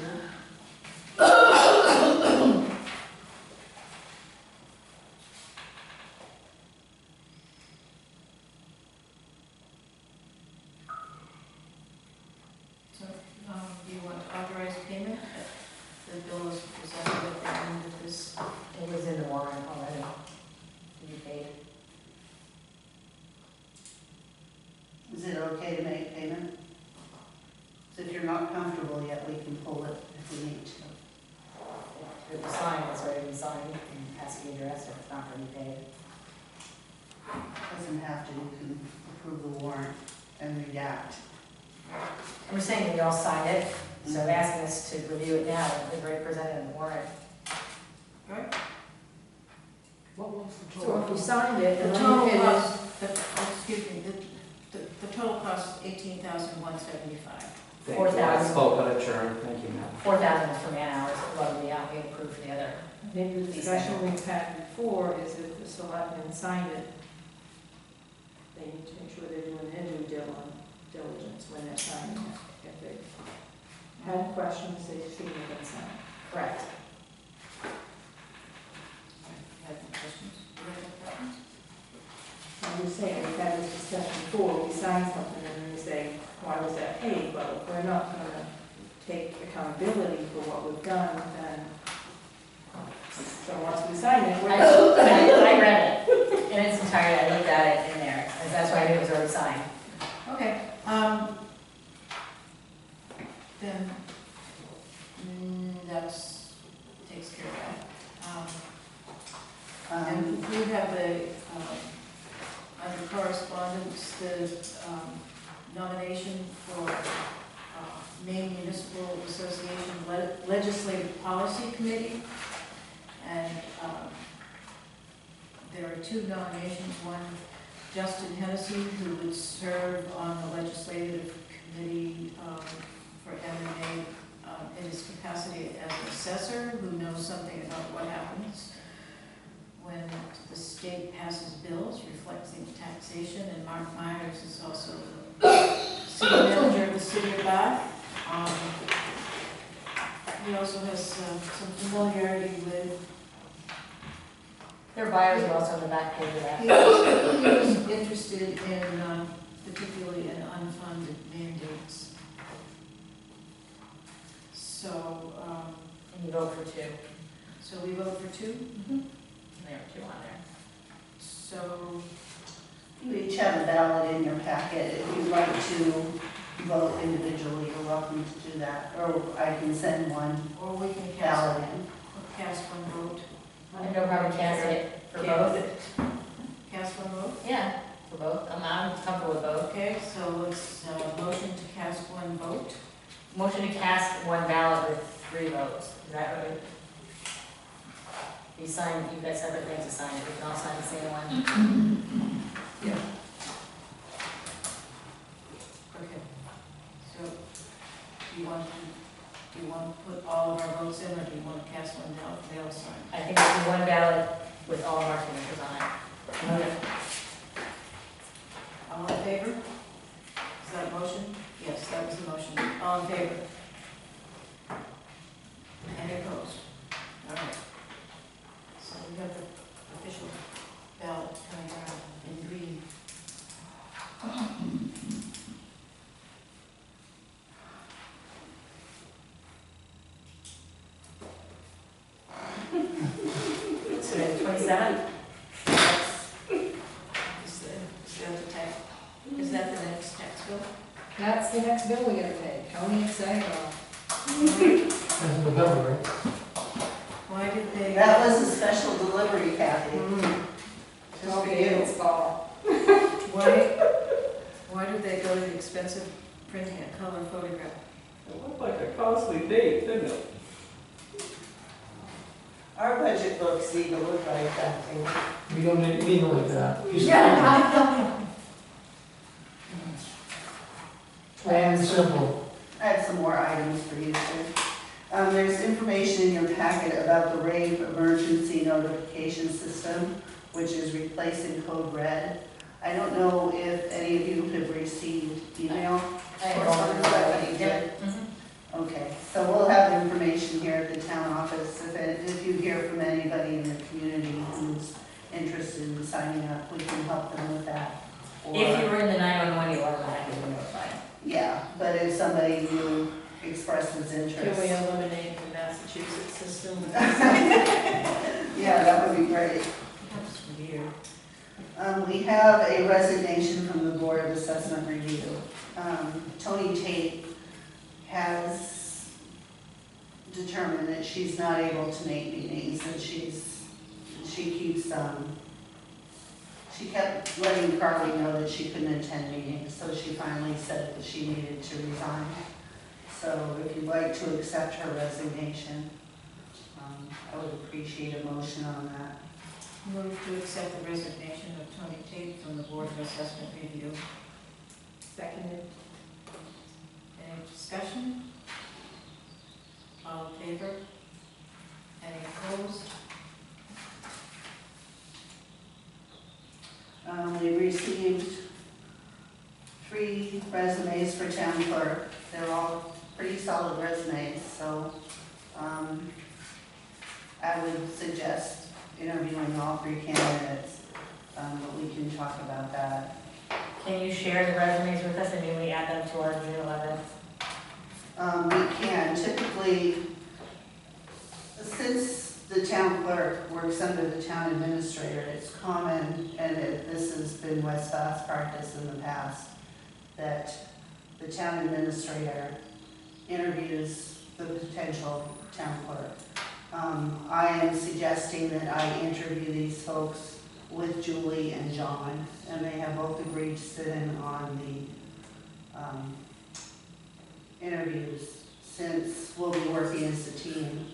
So, do you want to authorize payment? The bill is presented at the end of this. It was in the warrant already. To be paid. Is it okay to make payment? So if you're not comfortable yet, we can pull it if we need to. If it was signed, it's already been signed, and has to be addressed if it's not going to be paid. Doesn't have to, you can approve the warrant and redact. I'm just saying we all signed it, so I'm asking us to review it now, it's already presented in the warrant. Right? What was the So total? if we signed it, The and total then cost, excuse me, the total cost is $18,175. Thank you, I 4,000. spoke out of turn, thank you, ma'am. 4,000 is for man hours, above and beyond, we approved for the other. maybe the discussion we've had before is if the selectmen signed it, they need to make sure they're doing their due diligence when they're signing it. If they had questions, they shouldn't have been signed. Correct. You have any questions? Do you have any questions? I'm just saying, we've had this discussion before, we sign something and then we say, why was that paid? Well, if we're not gonna take accountability for what we've done, then, so once we sign it, we're. I read it in its entirety, I looked at it in there, and that's why I knew it was already signed. Okay, then, that's, takes care of that. And we have the, under correspondence, the nomination for Maine Municipal Association Legislative Policy Committee. And there are two nominations, one Justin Hennessy, who would serve on the legislative committee for MMA in his capacity as an assessor, who knows something about what happens when the state passes bills reflecting taxation. And Mark Myers is also the city manager of the city of Bath. He also has some familiarity with. Their bios are also on the back page of that. He was interested in, particularly in unfunded mandates. So, And you vote for two. so we vote for two? And there are two on there. So, You each have a ballot in your packet. If you'd like to vote individually, you're welcome to do that. Or I can send one or we can ballot in. cast one vote. I have no problem casting it for both. Cast one vote? Yeah, for both. I'm comfortable with both. Okay, so let's, motion to cast one vote. Motion to cast one ballot with 3 votes. Is that right? You sign, you've got separate things to sign. We can all sign the same one. Yeah. Okay. So, do you want to put all of our votes in, or do you want to cast one down for the other side? I think it's one ballot with all of our signatures on it. Okay. All in favor? Is that a motion? Yes, that was the motion. All in favor? Any opposed? All right. So we have the official ballot coming around in green. So then 27? Is that the next tax bill? That's the next bill we gotta pay. Tony excited about. That's in November, right? Why did they? That was a special delivery, Kathy. Just for you, it's fall. Why did they go to the expensive printing a color photograph? It looked like a costly date, didn't it? Our budget books need to look like that thing. We don't need anything like that. Just plain and simple. I have some more items for you, sir. There's information in your packet about the RAVE emergency notification system, which is replacing Code Red. I don't know if any of you have received email. Everybody did? Okay, so we'll have information here at the town office. If you hear from anybody in the community who's interested in signing up, we can help them with that. If you were in the 911, you automatically notified. Yeah, but if somebody new expresses interest. Can we eliminate the Massachusetts system? Yeah, that would be great. That's weird. We have a resignation from the Board of Assessment Review. Tony Tate has determined that she's not able to make meetings, and she kept letting Carly know that she couldn't attend meetings, so she finally said that she needed to resign. So if you'd like to accept her resignation, I would appreciate a motion on that. Move to accept the resignation of Tony Tate from the Board of Assessment Review. Seconded. Any discussion? All in favor? Any opposed? We received 3 resumes for town clerk. They're all pretty solid resumes, so I would suggest interviewing all 3 candidates, but we can talk about that. Can you share the resumes with us and then we add them to our June 11th? We can typically, since the town clerk works under the town administrator, it's common, and this has been West Bath's practice in the past, that the town administrator interviews the potential town clerk. I am suggesting that I interview these folks with Julie and John, and they have both agreed to sit in on the interviews. Since we'll be working as a team,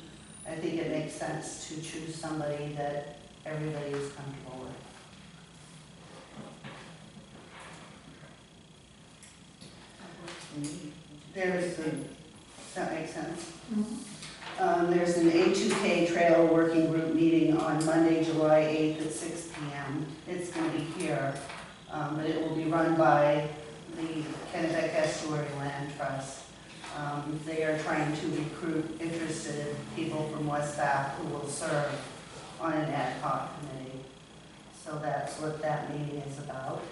I think it makes sense to choose somebody that everybody is comfortable with. Does that make sense? There's an A2K Trail Working Group meeting on Monday, July 8th at 6 p.m. It's going to be here, but it will be run by the Kennebec Estuary Land Trust. They are trying to recruit interested people from West Bath who will serve on an ad hoc committee. So that's what that meeting is about.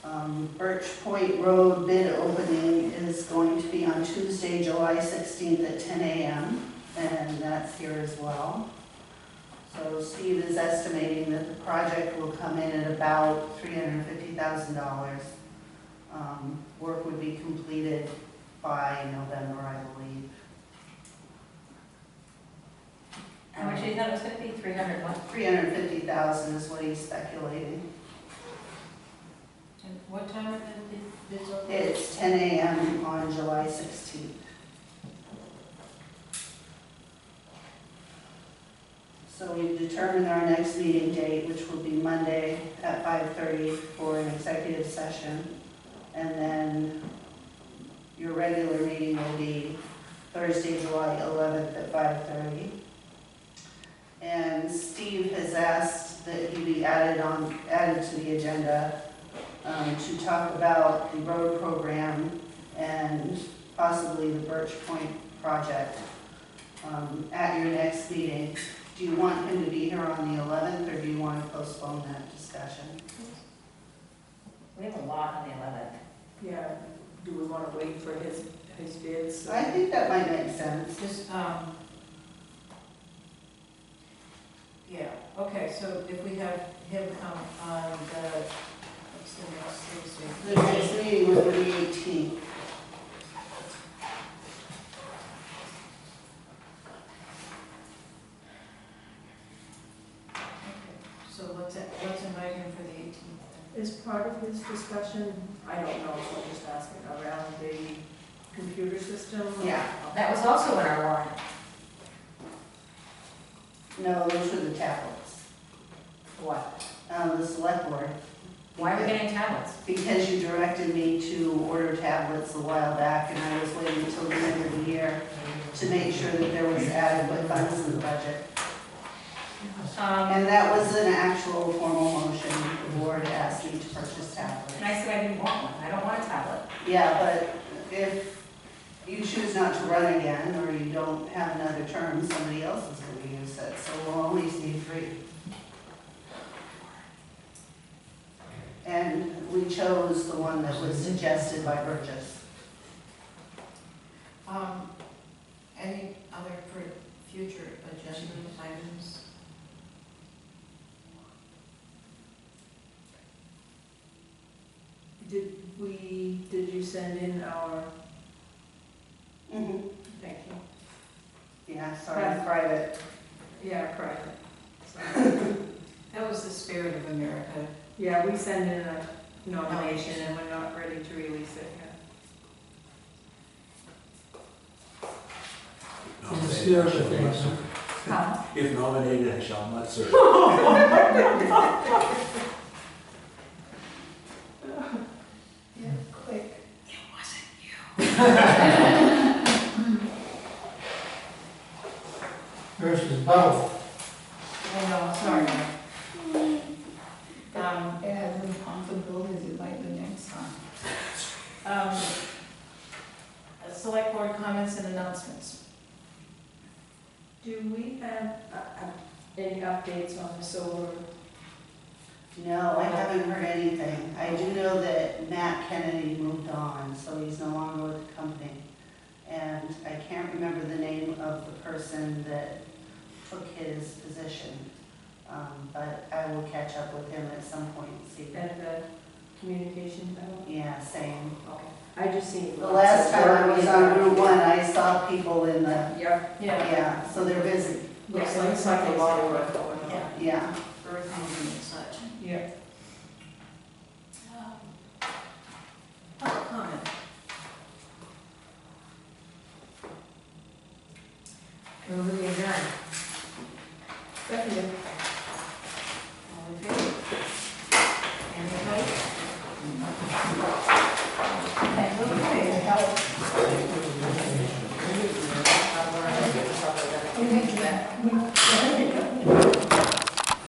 Birch Point Road bid opening is going to be on Tuesday, July 16th at 10 a.m. and that's here as well. So Steve is estimating that the project will come in at about $350,000. Work would be completed by November, I believe. How much do you thought it was gonna be, 300 what? 350,000 is what he's speculating. And what time are the bids open? It's 10 a.m. on July 16th. So we've determined our next meeting date, which will be Monday at 5:30 for an executive session. And then your regular meeting will be Thursday, July 11th at 5:30. And Steve has asked that he be added to the agenda to talk about the road program and possibly the Birch Point project at your next meeting. Do you want him to be here on the 11th, or do you want to postpone that discussion? We have a lot on the 11th. Yeah, do we want to wait for his bids? I think that might make sense. Just, yeah, okay, so if we have him come on what's the next Thursday? The next meeting will be the 18th. So let's invite him for the 18th. As part of his discussion, I don't know, so I'm just asking, around the computer system? Yeah. That was also in our warrant. No, those are the tablets. What? The select board. Why are we getting tablets? Because you directed me to order tablets a while back, and I was waiting until the end of the year to make sure that there was adequate funds in the budget. And that was an actual formal motion. The board asked me to purchase tablets. And I said I didn't want one. I don't want a tablet. Yeah, but if you choose not to run again, or you don't have another term, somebody else is going to use it, so we'll always need 3. And we chose the one that was suggested by Burgess. Any other for future agenda items? Did you send in our, Mm-hmm. thank you. Yeah, sorry, private. Yeah, private. That was the spirit of America. Yeah, we send in a nomination and we're not ready to release it yet. In the spirit of things. Huh? If nominated, I shall not serve. Yeah, quick. Versus both. I know, sorry. It has responsibilities like the next time. Select board comments and announcements. Do we have any updates on the solar? No, I haven't heard anything. I do know that Matt Kennedy moved on, so he's no longer with the company. And I can't remember the name of the person that took his position. But I will catch up with him at some point and see. At the communication panel? Yeah, same. Okay. I just seen. The last time I was on Route 1, I saw people in the, Yep. yeah, so they're busy. Looks like a lot of work going on. Yeah. Earth moving and such. Yeah. Public comment. Move the adjourn.